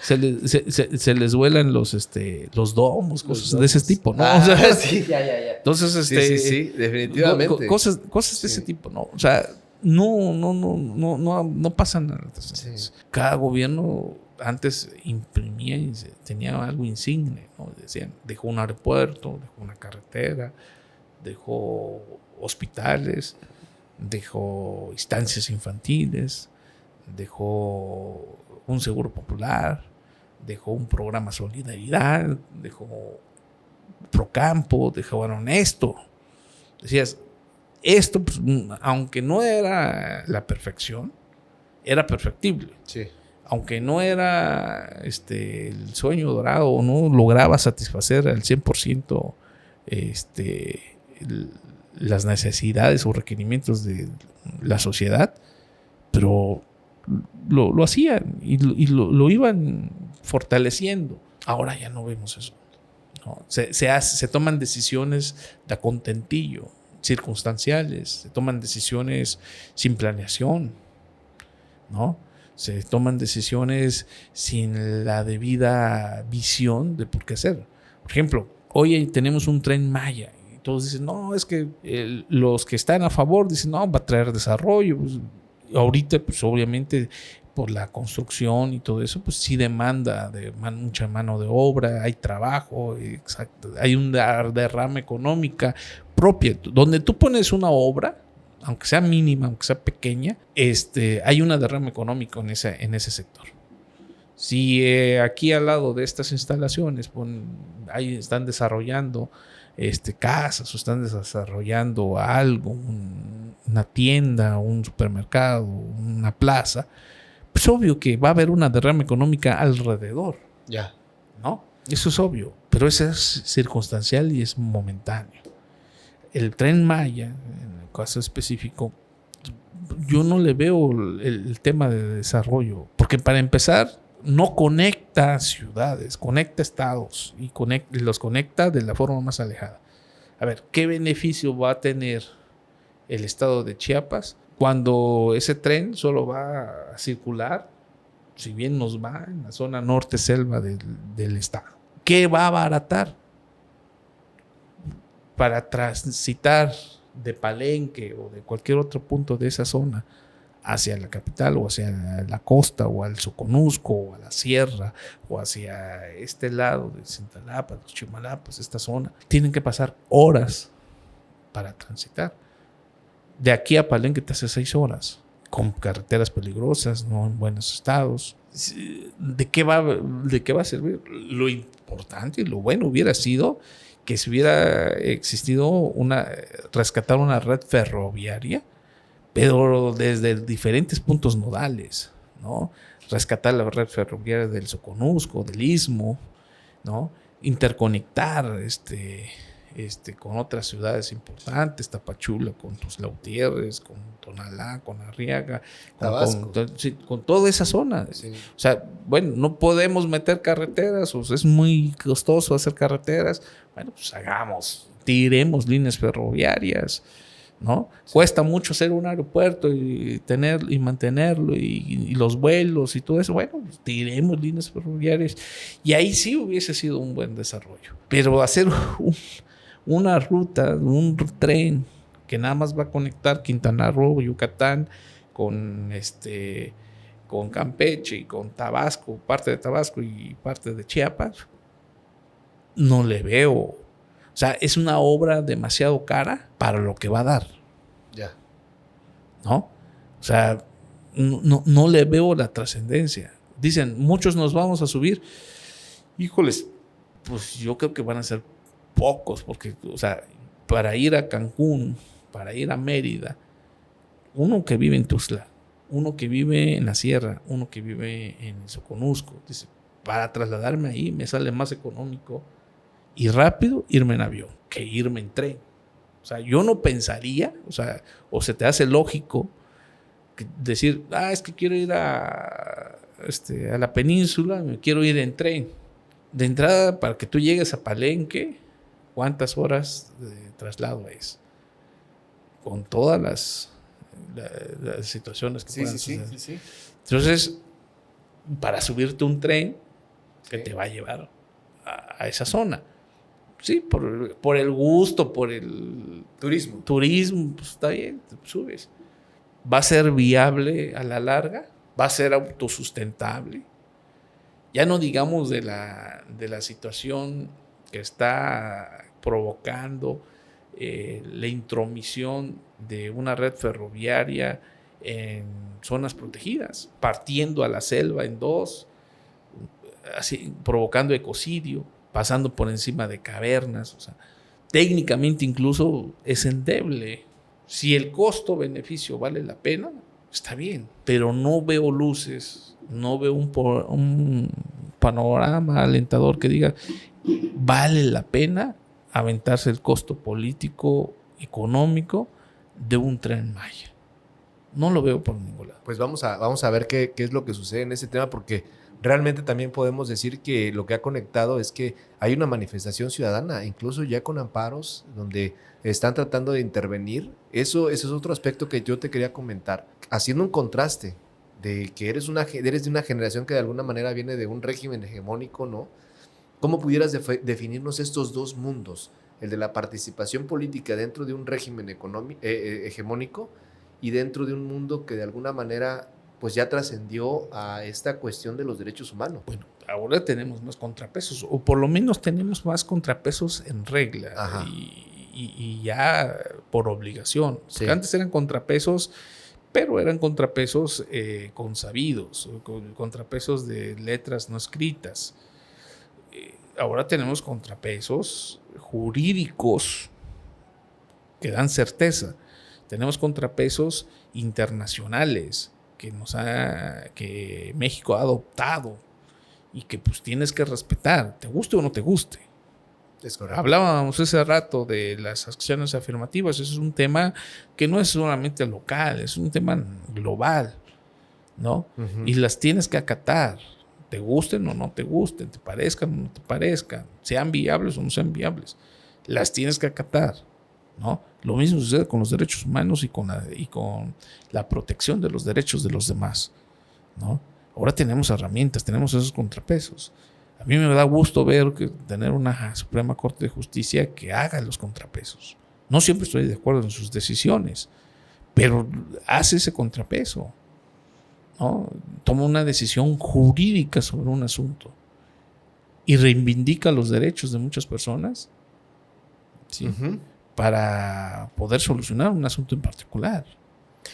se les vuelan los domos, cosas de ese tipo, ¿no? O sea, sí, ya. Entonces, sí, definitivamente. Cosas de ese tipo, ¿no? O sea, no pasan nada. Sí. Cada gobierno antes imprimía y tenía algo insigne, ¿no? Decían, dejó un aeropuerto, dejó una carretera, dejó hospitales, dejó instancias infantiles, dejó un seguro popular, dejó un programa Solidaridad, dejó Procampo, dejaron esto. Decías, esto, pues, aunque no era la perfección, era perfectible. Sí. Aunque no era el sueño dorado, o no lograba satisfacer al 100% las necesidades o requerimientos de la sociedad, pero lo hacían y lo iban fortaleciendo. Ahora ya no vemos eso, ¿no? Se toman decisiones de a contentillo, circunstanciales, se toman decisiones sin planeación, ¿no? Se toman decisiones sin la debida visión de por qué hacer. Por ejemplo, hoy tenemos un Tren Maya y todos dicen, no, es que los que están a favor dicen, no, va a traer desarrollo. Pues, ahorita, pues obviamente, por la construcción y todo eso, pues sí demanda de mucha mano de obra, hay trabajo, exacto, hay un derrama económica propia. Donde tú pones una obra, aunque sea mínima, aunque sea pequeña, hay una derrama económica en ese sector. Si aquí al lado de estas instalaciones ahí están desarrollando casas o están desarrollando algo, una tienda, un supermercado, una plaza, pues obvio que va a haber una derrama económica alrededor. Ya. ¿No? Eso es obvio, pero eso es circunstancial y es momentáneo. El Tren Maya, en el caso específico, yo no le veo el tema de desarrollo, porque para empezar, no conecta ciudades, conecta estados y los conecta de la forma más alejada. A ver, ¿qué beneficio va a tener el estado de Chiapas cuando ese tren solo va a circular, si bien nos va, en la zona norte selva del estado? ¿Qué va a abaratar? Para transitar de Palenque o de cualquier otro punto de esa zona hacia la capital o hacia la costa o al Soconusco o a la sierra o hacia este lado de Cintalapa, los Chimalapas, esta zona, tienen que pasar horas para transitar. De aquí a Palenque te hace 6 horas, con carreteras peligrosas, no en buenos estados. ¿De qué va a servir? Lo importante y lo bueno hubiera sido que si hubiera existido rescatar una red ferroviaria, pero desde diferentes puntos nodales, ¿no? Rescatar la red ferroviaria del Soconusco, del Istmo, ¿no? Interconectar con otras ciudades importantes, Tapachula, con Tuxtla Gutiérrez, con Tonalá, con Arriaga, con toda esa zona. Sí. O sea, bueno, no podemos meter carreteras, o sea, es muy costoso hacer carreteras. Bueno, pues tiremos líneas ferroviarias, ¿no? Sí. Cuesta mucho hacer un aeropuerto y mantenerlo y los vuelos y todo eso. Bueno, pues tiremos líneas ferroviarias y ahí sí hubiese sido un buen desarrollo. Pero hacer una ruta, un tren que nada más va a conectar Quintana Roo, Yucatán con Campeche y con Tabasco, parte de Tabasco y parte de Chiapas, no le veo. O sea, es una obra demasiado cara para lo que va a dar. Ya. ¿No? O sea, no le veo la trascendencia. Dicen, muchos nos vamos a subir. Híjoles, pues yo creo que van a ser pocos, porque, o sea, para ir a Cancún, para ir a Mérida, uno que vive en Tuxtla, uno que vive en la sierra, uno que vive en el Soconusco, dice, para trasladarme ahí me sale más económico y rápido irme en avión que irme en tren. O sea, yo no pensaría, o se te hace lógico decir, es que quiero ir a la península, me quiero ir en tren. De entrada, para que tú llegues a Palenque, ¿cuántas horas de traslado es? Con todas las situaciones que puedan suceder. Sí. Entonces, para subirte un tren que te va a llevar a esa zona. Sí, por el gusto, por el turismo, pues está bien, te subes. ¿Va a ser viable a la larga? ¿Va a ser autosustentable? Ya no digamos de la situación que está provocando la intromisión de una red ferroviaria en zonas protegidas, partiendo a la selva en dos, así, provocando ecocidio, pasando por encima de cavernas. O sea, técnicamente incluso es endeble. Si el costo-beneficio vale la pena, está bien, pero no veo luces, no veo un panorama alentador que diga vale la pena aventarse el costo político, económico de un Tren Maya. No lo veo por ningún lado. Pues vamos a ver qué es lo que sucede en ese tema, porque realmente también podemos decir que lo que ha conectado es que hay una manifestación ciudadana, incluso ya con amparos, donde están tratando de intervenir. Ese es otro aspecto que yo te quería comentar, haciendo un contraste de que eres de una generación que de alguna manera viene de un régimen hegemónico, ¿no? ¿Cómo pudieras definirnos estos dos mundos? El de la participación política dentro de un régimen hegemónico y dentro de un mundo que de alguna manera pues ya trascendió a esta cuestión de los derechos humanos. Bueno, ahora tenemos más contrapesos, o por lo menos tenemos más contrapesos en regla y ya por obligación. Sí. Antes eran contrapesos, pero eran contrapesos consabidos, contrapesos de letras no escritas. Ahora tenemos contrapesos jurídicos que dan certeza. Tenemos contrapesos internacionales que México ha adoptado y que pues tienes que respetar, te guste o no te guste. Es correcto. Hablábamos hace rato de las acciones afirmativas. Eso es un tema que no es solamente local, es un tema global, ¿no? Uh-huh. Y las tienes que acatar. Te gusten o no te gusten, te parezcan o no te parezcan, sean viables o no sean viables, las tienes que acatar, ¿no? Lo mismo sucede con los derechos humanos y con la protección de los derechos de los demás, ¿no? Ahora tenemos herramientas, tenemos esos contrapesos. A mí me da gusto tener una Suprema Corte de Justicia que haga los contrapesos. No siempre estoy de acuerdo en sus decisiones, pero hace ese contrapeso, ¿no? Toma una decisión jurídica sobre un asunto y reivindica los derechos de muchas personas, ¿sí? Uh-huh. Para poder solucionar un asunto en particular.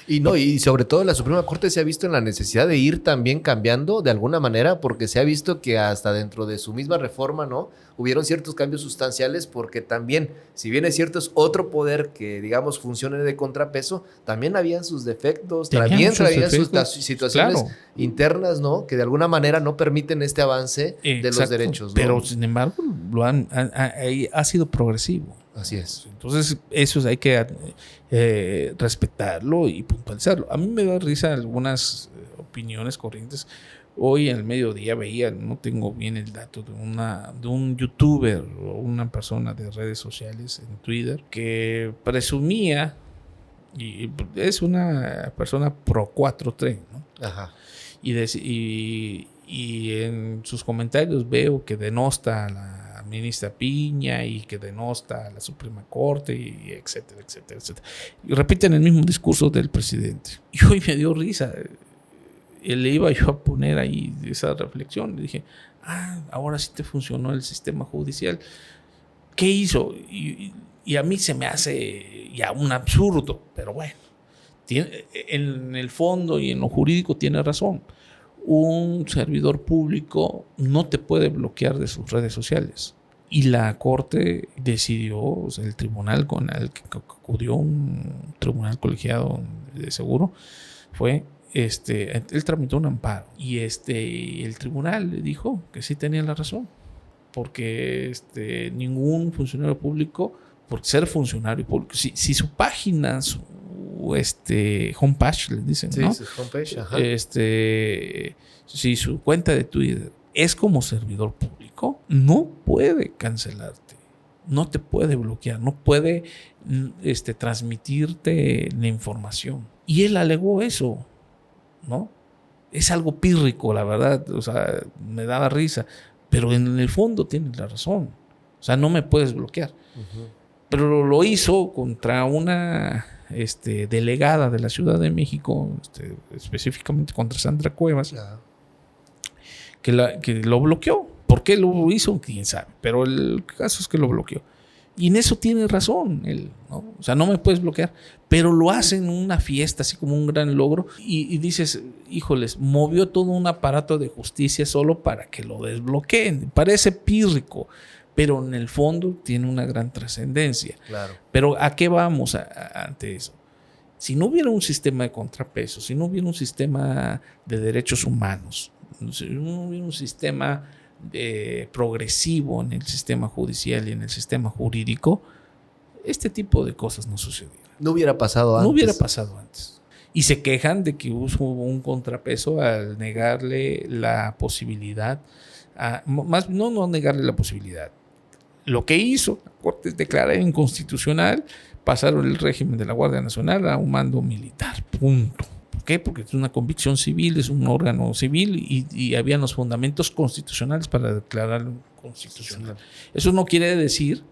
Y sobre todo la Suprema Corte se ha visto en la necesidad de ir también cambiando de alguna manera, porque se ha visto que hasta dentro de su misma reforma, ¿no?, hubieron ciertos cambios sustanciales, porque también, si bien es cierto, es otro poder que, digamos, funcione de contrapeso, también habían sus defectos, también traían sus situaciones internas, ¿no?, que de alguna manera no permiten este avance de los derechos, ¿no? Pero, sin embargo, ha sido progresivo. Así es. Entonces, eso hay que respetarlo y puntualizarlo. A mí me da risa algunas opiniones corrientes. Hoy en el mediodía veía, no tengo bien el dato, de un youtuber o una persona de redes sociales en Twitter que presumía, y es una persona pro 4T, ¿no? Ajá. Y en sus comentarios veo que denosta a la ministra Piña y que denosta a la Suprema Corte, y etcétera, etcétera, etcétera. Y repiten el mismo discurso del presidente. Y hoy me dio risa. Le iba yo a poner ahí esa reflexión. Le dije, ahora sí te funcionó el sistema judicial. ¿Qué hizo? Y a mí se me hace ya un absurdo, pero bueno, en el fondo y en lo jurídico tiene razón. Un servidor público no te puede bloquear de sus redes sociales. Y la Corte decidió, o sea, el tribunal con el que acudió, un tribunal colegiado de seguro, fue, él tramitó un amparo. Y el tribunal le dijo que sí tenía la razón. Porque ningún funcionario público, por ser funcionario público, si su página, su homepage, les dicen, sí, ¿no? Su homepage, ajá. Si su cuenta de Twitter es como servidor público, no puede cancelarte, no te puede bloquear, no puede transmitirte la información. Y él alegó eso, ¿no? Es algo pírrico, la verdad, o sea, me daba risa, pero en el fondo tienes la razón. O sea, no me puedes bloquear. Uh-huh. Pero lo hizo contra una delegada de la Ciudad de México, específicamente contra Sandra Cuevas, que lo bloqueó. ¿Por qué lo hizo? Quién sabe. Pero el caso es que lo bloqueó. Y en eso tiene razón él, ¿no? O sea, no me puedes bloquear. Pero lo hacen en una fiesta, así como un gran logro. Y dices, híjoles, movió todo un aparato de justicia solo para que lo desbloqueen. Parece pírrico, pero en el fondo tiene una gran trascendencia. Claro. Pero ¿a qué vamos ante eso? Si no hubiera un sistema de contrapesos, si no hubiera un sistema de derechos humanos, si no hubiera un sistema progresivo en el sistema judicial y en el sistema jurídico, este tipo de cosas no sucedieran. No hubiera pasado antes. No hubiera pasado antes. Y se quejan de que hubo un contrapeso al negarle la posibilidad, no negarle la posibilidad. Lo que hizo la Corte es declarar inconstitucional, pasaron el régimen de la Guardia Nacional a un mando militar. Punto. ¿Por qué? Porque es una convicción civil, es un órgano civil y habían los fundamentos constitucionales para declararlo constitucional. Eso no quiere decir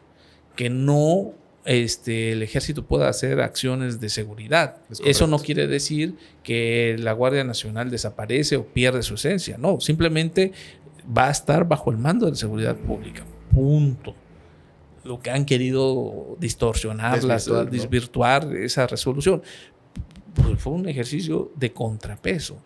que no el ejército pueda hacer acciones de seguridad. Eso no quiere decir que la Guardia Nacional desaparece o pierde su esencia. No, simplemente va a estar bajo el mando de la seguridad pública. Punto. Lo que han querido desvirtuar esa resolución. Pues fue un ejercicio de contrapeso.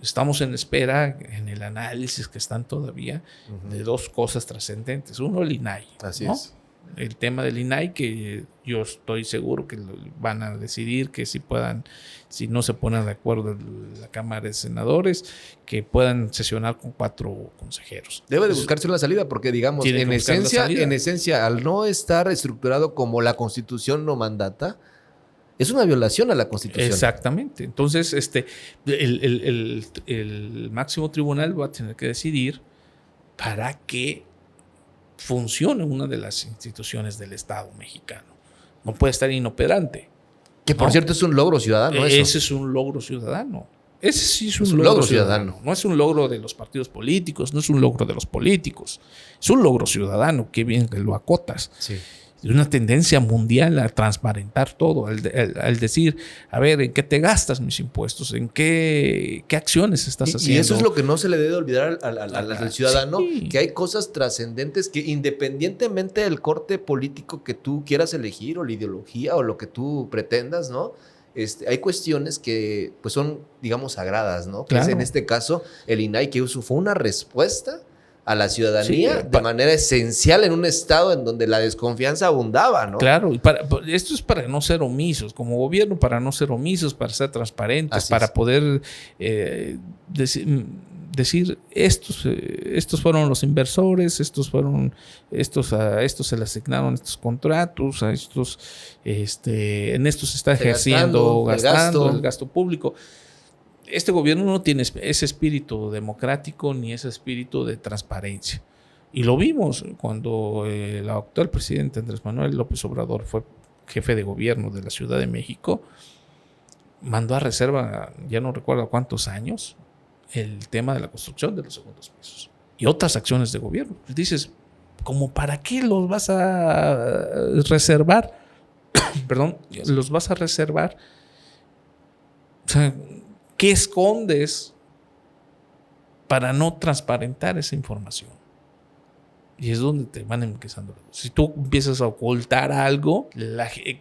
Estamos en espera, en el análisis que están todavía, de dos cosas trascendentes. Uno, el INAI. Así ¿no? es. El tema del INAI, que yo estoy seguro que van a decidir que si no se ponen de acuerdo la Cámara de Senadores, que puedan sesionar con 4 consejeros. Debe de buscarse una salida porque, digamos, en esencia, al no estar estructurado como la Constitución lo mandata, es una violación a la Constitución. Exactamente. Entonces, el máximo tribunal va a tener que decidir para que funcione una de las instituciones del Estado mexicano. No puede estar inoperante. Que, por cierto, es un logro ciudadano. Ese es un logro ciudadano. Ese sí es un logro ciudadano. No es un logro de los partidos políticos, no es un logro de los políticos. Es un logro ciudadano. Qué bien que lo acotas. Sí. Es una tendencia mundial a transparentar todo, al decir, a ver, ¿en qué te gastas mis impuestos? ¿En qué acciones estás haciendo? Y eso es lo que no se le debe olvidar al ciudadano, sí. Que hay cosas trascendentes que, independientemente del corte político que tú quieras elegir o la ideología o lo que tú pretendas, ¿no? Hay cuestiones que pues son, digamos, sagradas, ¿no? Claro. Que es en este caso el INAI, que fue una respuesta a la ciudadanía de manera esencial en un estado en donde la desconfianza abundaba, ¿no? Claro, y esto es para no ser omisos, como gobierno, para no ser omisos, para ser transparentes, así para poder decir estos fueron los inversores, a estos se les asignaron estos contratos, a estos en esto se está gastando el gasto público. Este gobierno no tiene ese espíritu democrático ni ese espíritu de transparencia. Y lo vimos cuando el actual presidente Andrés Manuel López Obrador fue jefe de gobierno de la Ciudad de México. Mandó a reserva, ya no recuerdo cuántos años, el tema de la construcción de los segundos pisos. Y otras acciones de gobierno. Dices, ¿cómo para qué los vas a reservar? Perdón, los vas a reservar. O sea, ¿qué escondes para no transparentar esa información? Y es donde te van empezando. Si tú empiezas a ocultar algo,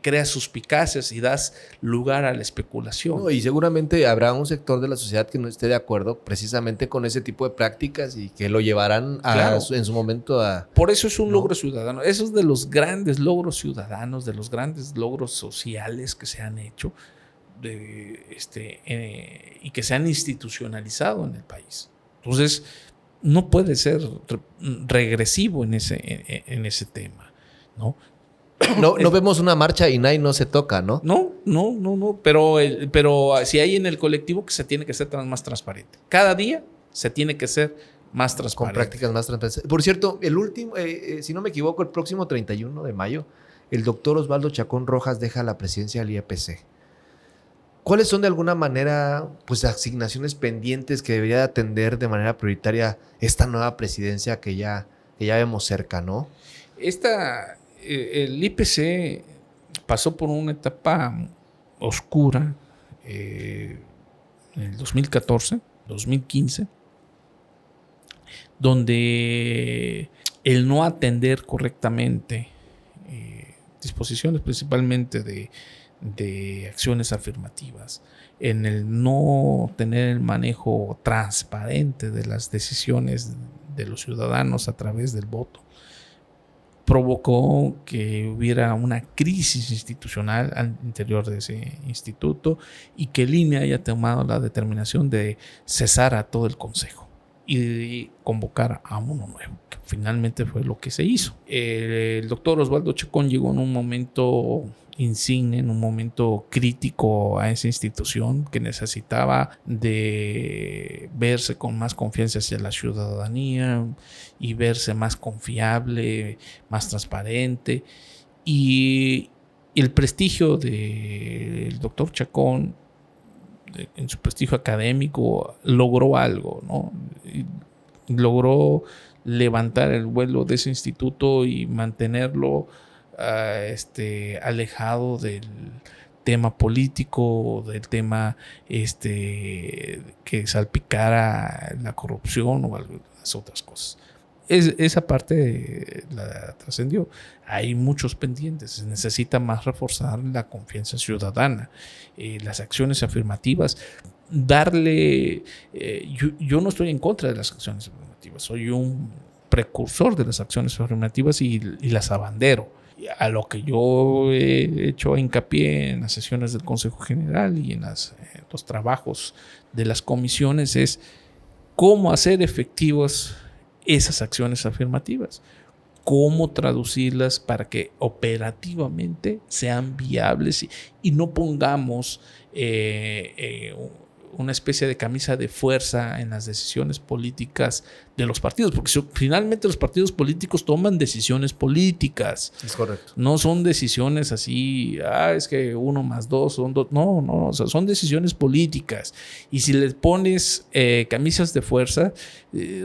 creas suspicacias y das lugar a la especulación. No, y seguramente habrá un sector de la sociedad que no esté de acuerdo precisamente con ese tipo de prácticas y que lo llevarán en su momento a... Por eso es un logro ciudadano. Eso es de los grandes logros ciudadanos, de los grandes logros sociales que se han hecho. Y que se han institucionalizado en el país. Entonces, no puede ser regresivo en ese tema, ¿no? No vemos una marcha y no se toca, ¿no? No. Pero si hay en el colectivo que se tiene que ser más transparente. Cada día se tiene que ser más transparente. Con prácticas más transparentes. Por cierto, el último, si no me equivoco, el próximo 31 de mayo, el doctor Osvaldo Chacón Rojas deja la presidencia del IEPC. ¿Cuáles son de alguna manera pues asignaciones pendientes que debería de atender de manera prioritaria esta nueva presidencia que ya vemos cerca, ¿no? El IPC pasó por una etapa oscura en el 2014, 2015, donde el no atender correctamente disposiciones principalmente de acciones afirmativas, en el no tener el manejo transparente de las decisiones de los ciudadanos a través del voto, provocó que hubiera una crisis institucional al interior de ese instituto y que el INE haya tomado la determinación de cesar a todo el consejo y convocar a uno nuevo, que finalmente fue lo que se hizo. El doctor Osvaldo Chacón llegó en un momento insigne, en un momento crítico a esa institución que necesitaba de verse con más confianza hacia la ciudadanía y verse más confiable, más transparente. Y el prestigio del doctor Chacón, en su prestigio académico, logró algo, ¿no? Logró levantar el vuelo de ese instituto y mantenerlo alejado del tema político, del tema que salpicara la corrupción o las otras cosas. Esa parte la trascendió. Hay muchos pendientes. Se necesita más reforzar la confianza ciudadana, las acciones afirmativas, darle... yo no estoy en contra de las acciones afirmativas, soy un precursor de las acciones afirmativas y las abandero. A lo que yo he hecho hincapié en las sesiones del Consejo General y en los trabajos de las comisiones es cómo hacer efectivas esas acciones afirmativas, cómo traducirlas para que operativamente sean viables y no pongamos una especie de camisa de fuerza en las decisiones políticas de los partidos, porque finalmente los partidos políticos toman decisiones políticas. Es correcto. No son decisiones así, es que 1 más 2 son 2. No, o sea, son decisiones políticas. Y si les pones camisas de fuerza,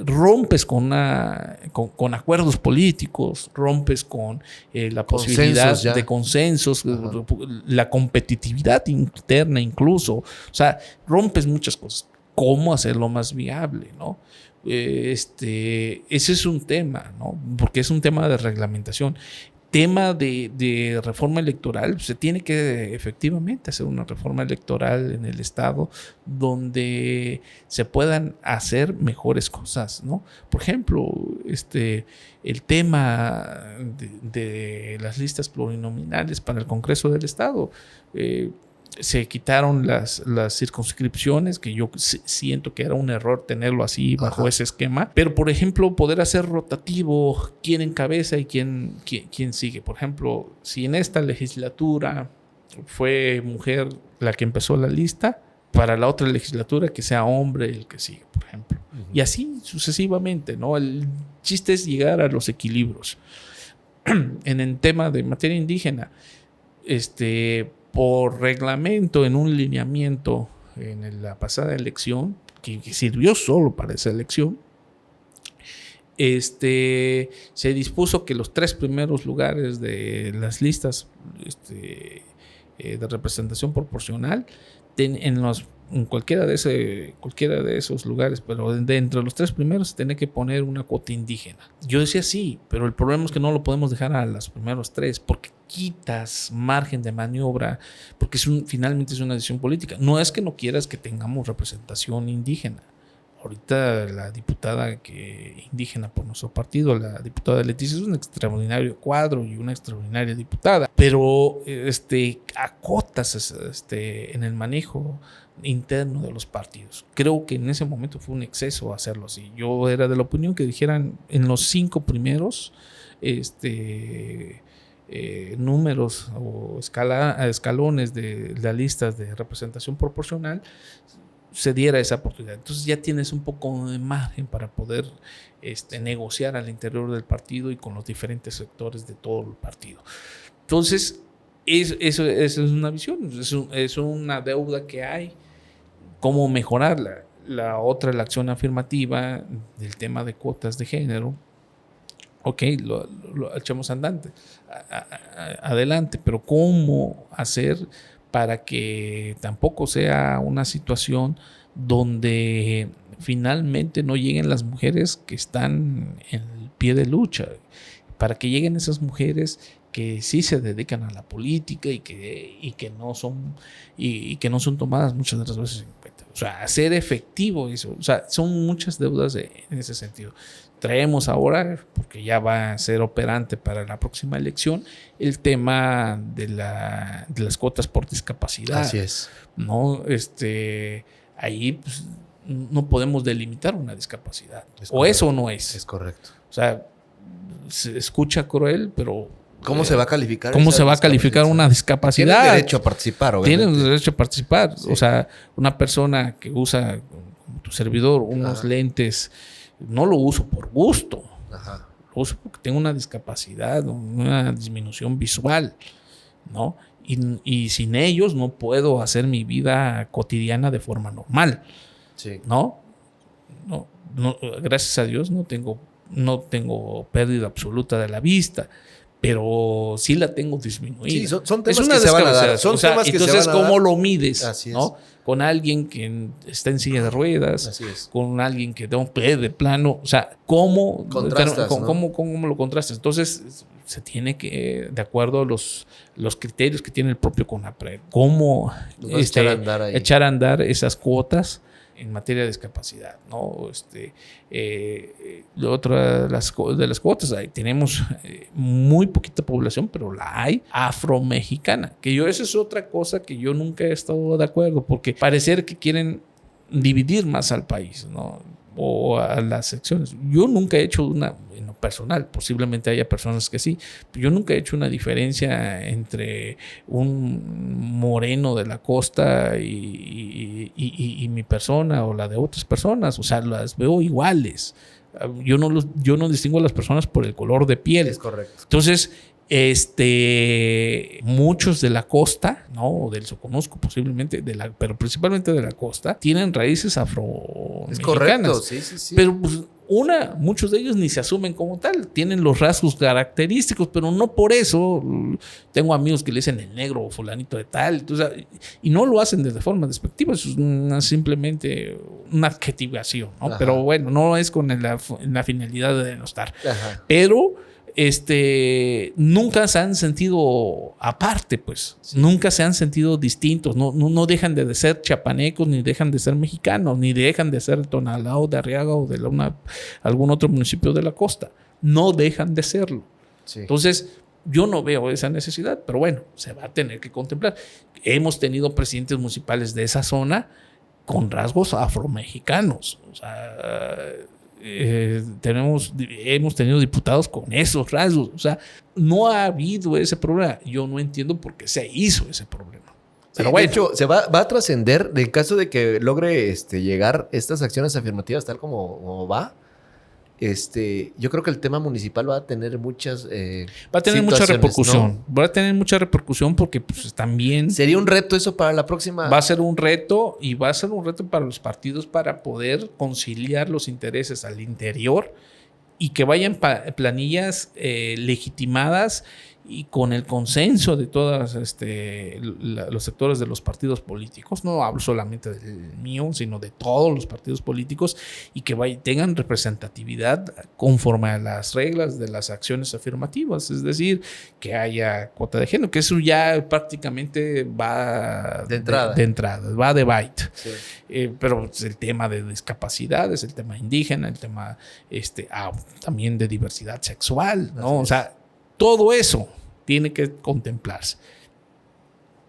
rompes con acuerdos políticos, rompes con la posibilidad de consensos, la competitividad interna incluso. O sea, rompes muchas cosas. ¿Cómo hacerlo más viable, no? Ese es un tema, ¿no? Porque es un tema de reglamentación. Tema de reforma electoral, se tiene que efectivamente hacer una reforma electoral en el Estado donde se puedan hacer mejores cosas, ¿no? Por ejemplo, el tema de las listas plurinominales para el Congreso del Estado. Se quitaron las circunscripciones, que yo siento que era un error tenerlo así bajo ese esquema. Pero, por ejemplo, poder hacer rotativo quién encabeza y quién sigue. Por ejemplo, si en esta legislatura fue mujer la que empezó la lista, para la otra legislatura que sea hombre el que sigue, por ejemplo. Y así sucesivamente, ¿no? El chiste es llegar a los equilibrios. En el tema de materia indígena, por reglamento, en un lineamiento en la pasada elección, que sirvió solo para esa elección, se dispuso que los 3 primeros lugares de las listas de representación proporcional en cualquiera de esos lugares, pero entre los 3 primeros se tiene que poner una cuota indígena. Yo decía sí, pero el problema es que no lo podemos dejar a los primeros 3 porque quitas margen de maniobra, porque finalmente es una decisión política. No es que no quieras que tengamos representación indígena. Ahorita la diputada indígena por nuestro partido, la diputada Leticia, es un extraordinario cuadro y una extraordinaria diputada, pero acotas en el manejo interno de los partidos. Creo que en ese momento fue un exceso hacerlo así. Yo era de la opinión que dijeran en los 5 primeros números o escalones de las listas de representación proporcional se diera esa oportunidad. Entonces ya tienes un poco de margen para poder negociar al interior del partido y con los diferentes sectores de todo el partido. Entonces, eso es una visión, es una deuda que hay. ¿Cómo mejorarla? La otra, la acción afirmativa del tema de cuotas de género. Ok, lo echamos adelante, pero ¿cómo hacer para que tampoco sea una situación donde finalmente no lleguen las mujeres que están en el pie de lucha, para que lleguen esas mujeres que sí se dedican a la política y que no son tomadas muchas de las veces en cuenta. O sea, hacer efectivo eso. O sea, son muchas deudas en ese sentido. Traemos ahora, porque ya va a ser operante para la próxima elección, el tema de las cuotas por discapacidad. Así es. ¿No? Ahí pues, no podemos delimitar una discapacidad. O eso no es. Es correcto. O sea, se escucha cruel, pero ¿Cómo se va a calificar? ¿Cómo se va a calificar una discapacidad? Tienen derecho a participar, obviamente. Tienen derecho a participar. Sí. O sea, una persona que usa, como tu servidor, unos lentes, no lo uso por gusto. Ajá. Lo uso porque tengo una discapacidad, una disminución visual, ¿no? Y sin ellos no puedo hacer mi vida cotidiana de forma normal, Sí. ¿no? No, gracias a Dios no tengo pérdida absoluta de la vista, pero sí la tengo disminuida. Sí, son temas es una que se van a dar. Son temas que entonces, ¿cómo lo mides? Así es. ¿No? Con alguien que está en silla de ruedas, Así es. con alguien que no puede de plano. O sea, ¿cómo Contrastas, ¿no? ¿cómo lo contrastas? Entonces, se tiene que, de acuerdo a los criterios que tiene el propio CONAPRED, cómo echar a andar esas cuotas en materia de discapacidad, ¿no? Otra de las cuotas, tenemos muy poquita población, pero la hay afromexicana, que esa es otra cosa que yo nunca he estado de acuerdo, porque parecer que quieren dividir más al país, ¿no? O a las secciones. Yo nunca he hecho en lo personal, posiblemente haya personas que sí, pero yo nunca he hecho una diferencia entre un moreno de la costa y mi persona o la de otras personas. O sea, las veo iguales. Yo no distingo a las personas por el color de piel. Es correcto. Entonces, muchos de la costa, ¿no? O del Soconusco posiblemente, pero principalmente de la costa, tienen raíces afromexicanas. Es correcto, sí. Pero pues, muchos de ellos ni se asumen como tal, tienen los rasgos característicos, pero no por eso. Tengo amigos que le dicen el negro o fulanito de tal, entonces, y no lo hacen de forma despectiva, es simplemente una adjetivación, ¿no? Ajá. Pero bueno, no es con la finalidad de denostar. Ajá. Pero nunca se han sentido aparte, pues. Sí. Nunca se han sentido distintos. No dejan de ser chapanecos, ni dejan de ser mexicanos, ni dejan de ser Tonalá, de Arriaga o de algún otro municipio de la costa. No dejan de serlo. Sí. Entonces, yo no veo esa necesidad, pero bueno, se va a tener que contemplar. Hemos tenido presidentes municipales de esa zona con rasgos afromexicanos. O sea, hemos tenido diputados con esos rasgos. O sea, no ha habido ese problema. Yo no entiendo por qué se hizo ese problema. Pero bueno. De hecho, se va a trascender en caso de que logre llegar estas acciones afirmativas tal como va. Yo creo que el tema municipal va a tener muchas va a tener mucha repercusión, ¿no? Va a tener mucha repercusión porque pues también sería un reto eso para la próxima. Va a ser un reto y va a ser un reto para los partidos para poder conciliar los intereses al interior y que vayan planillas legitimadas y con el consenso de todos los sectores de los partidos políticos. No hablo solamente del mío, sino de todos los partidos políticos, y que tengan representatividad conforme a las reglas de las acciones afirmativas. Es decir, que haya cuota de género, que eso ya prácticamente va de entrada, va de byte. Sí. Pero el tema de discapacidades, el tema indígena, el tema también de diversidad sexual, ¿no? O sea, todo eso tiene que contemplarse.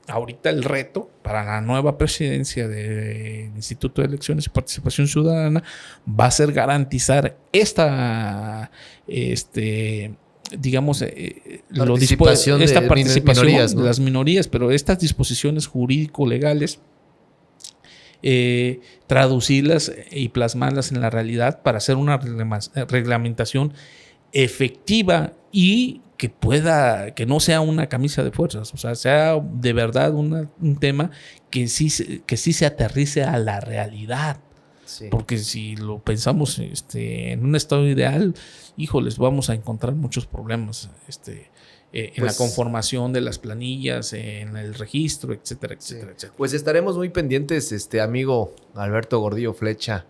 Ahorita el reto para la nueva presidencia del Instituto de Elecciones y Participación Ciudadana va a ser garantizar esta participación minorías, ¿no? De las minorías, pero estas disposiciones jurídico-legales, traducirlas y plasmarlas en la realidad para hacer una reglamentación efectiva y que no sea una camisa de fuerzas, o sea, sea de verdad un tema que sí se aterrice a la realidad. Sí. Porque si lo pensamos en un estado ideal, híjoles, vamos a encontrar muchos problemas en la conformación de las planillas, en el registro, etcétera, etcétera, etcétera. Pues estaremos muy pendientes, amigo Alberto Gordillo Flecha,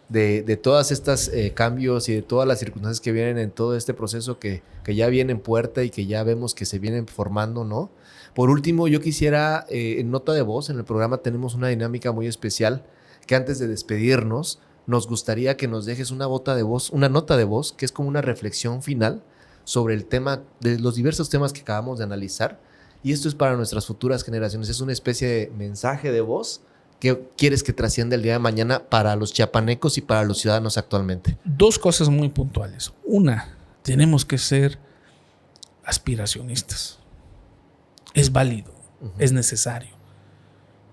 de todas estas cambios y de todas las circunstancias que vienen en todo este proceso que ya viene en puerta y que ya vemos que se vienen formando, ¿no? Por último, yo quisiera, en nota de voz, en el programa tenemos una dinámica muy especial que antes de despedirnos, nos gustaría que nos dejes una nota de voz, que es como una reflexión final sobre el tema, de los diversos temas que acabamos de analizar. Y esto es para nuestras futuras generaciones. Es una especie de mensaje de voz que quieres que trascienda el día de mañana para los chiapanecos y para los ciudadanos actualmente. 2 cosas muy puntuales. Una, tenemos que ser aspiracionistas. Es válido, es necesario.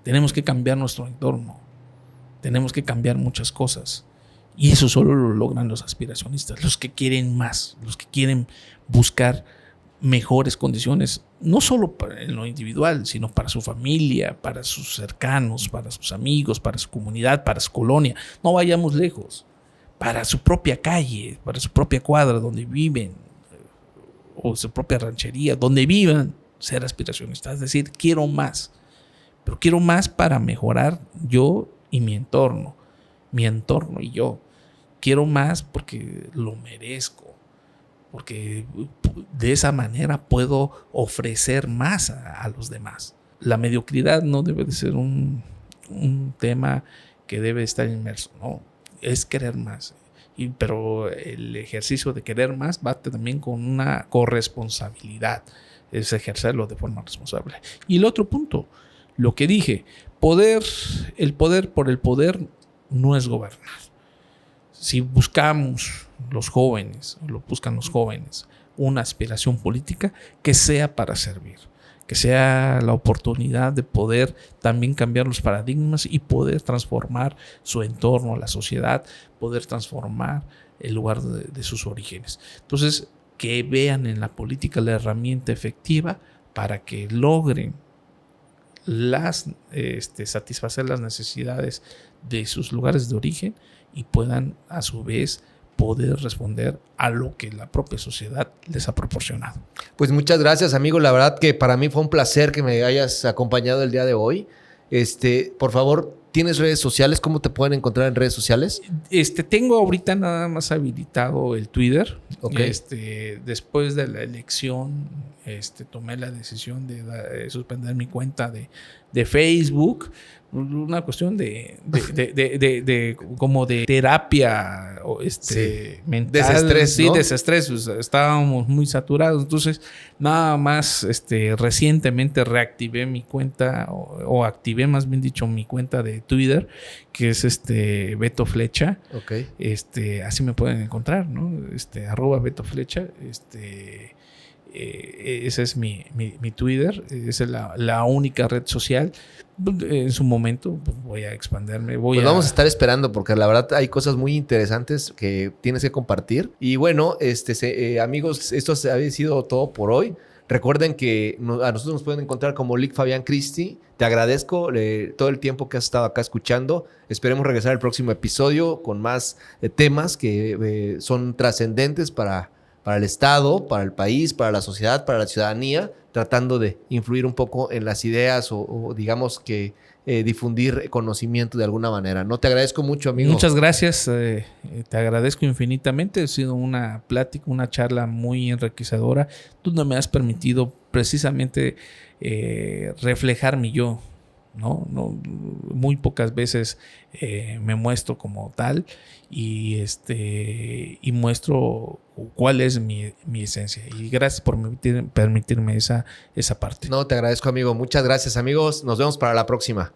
Tenemos que cambiar nuestro entorno. Tenemos que cambiar muchas cosas. Y eso solo lo logran los aspiracionistas, los que quieren más, los que quieren buscar mejores condiciones, no solo en lo individual, sino para su familia, para sus cercanos, para sus amigos, para su comunidad, para su colonia. No vayamos lejos. Para su propia calle, para su propia cuadra donde viven, o su propia ranchería, donde vivan, ser aspiracionistas. Es decir, quiero más. Pero quiero más para mejorar yo y mi entorno y yo. Quiero más porque lo merezco, porque de esa manera puedo ofrecer más a los demás. La mediocridad no debe de ser un tema que debe estar inmerso, no, es querer más. Pero el ejercicio de querer más va también con una corresponsabilidad, es ejercerlo de forma responsable. Y el otro punto, lo que dije, el poder por el poder no es gobernar. Si buscamos los jóvenes, o lo buscan los jóvenes, una aspiración política que sea para servir, que sea la oportunidad de poder también cambiar los paradigmas y poder transformar su entorno, la sociedad, poder transformar el lugar de sus orígenes. Entonces, que vean en la política la herramienta efectiva para que logren satisfacer las necesidades de sus lugares de origen y puedan a su vez poder responder a lo que la propia sociedad les ha proporcionado. Pues muchas gracias, amigo. La verdad que para mí fue un placer que me hayas acompañado el día de hoy. Por favor, ¿tienes redes sociales? ¿Cómo te pueden encontrar en redes sociales? Tengo ahorita nada más habilitado el Twitter. Okay. Después de la elección, tomé la decisión de suspender mi cuenta de Facebook. Una cuestión de como de terapia mental. Desestrés, ¿no? Sí, desestrés. O sea, estábamos muy saturados. Entonces, nada más recientemente reactivé mi cuenta o activé, más bien dicho, mi cuenta de Twitter, que es Beto Flecha. Okay. Así me pueden encontrar, ¿no? @Beto Flecha. Ese es mi Twitter. Esa es la única red social. En su momento pues voy a expandirme. Vamos a estar esperando porque la verdad hay cosas muy interesantes que tienes que compartir. Y bueno, amigos, esto ha sido todo por hoy. Recuerden que a nosotros nos pueden encontrar como Lic Fabián Cristi. Te agradezco todo el tiempo que has estado acá escuchando. Esperemos regresar al próximo episodio con más temas que son trascendentes para el Estado, para el país, para la sociedad, para la ciudadanía, tratando de influir un poco en las ideas o digamos que difundir conocimiento de alguna manera. ¿No? Te agradezco mucho, amigo. Muchas gracias. Te agradezco infinitamente. Ha sido una plática, una charla muy enriquecedora. Tú no me has permitido precisamente reflejar mi yo. No, muy pocas veces me muestro como tal y muestro cuál es mi esencia, y gracias por permitirme esa parte. No, te agradezco, amigo. Muchas gracias, amigos. Nos vemos para la próxima.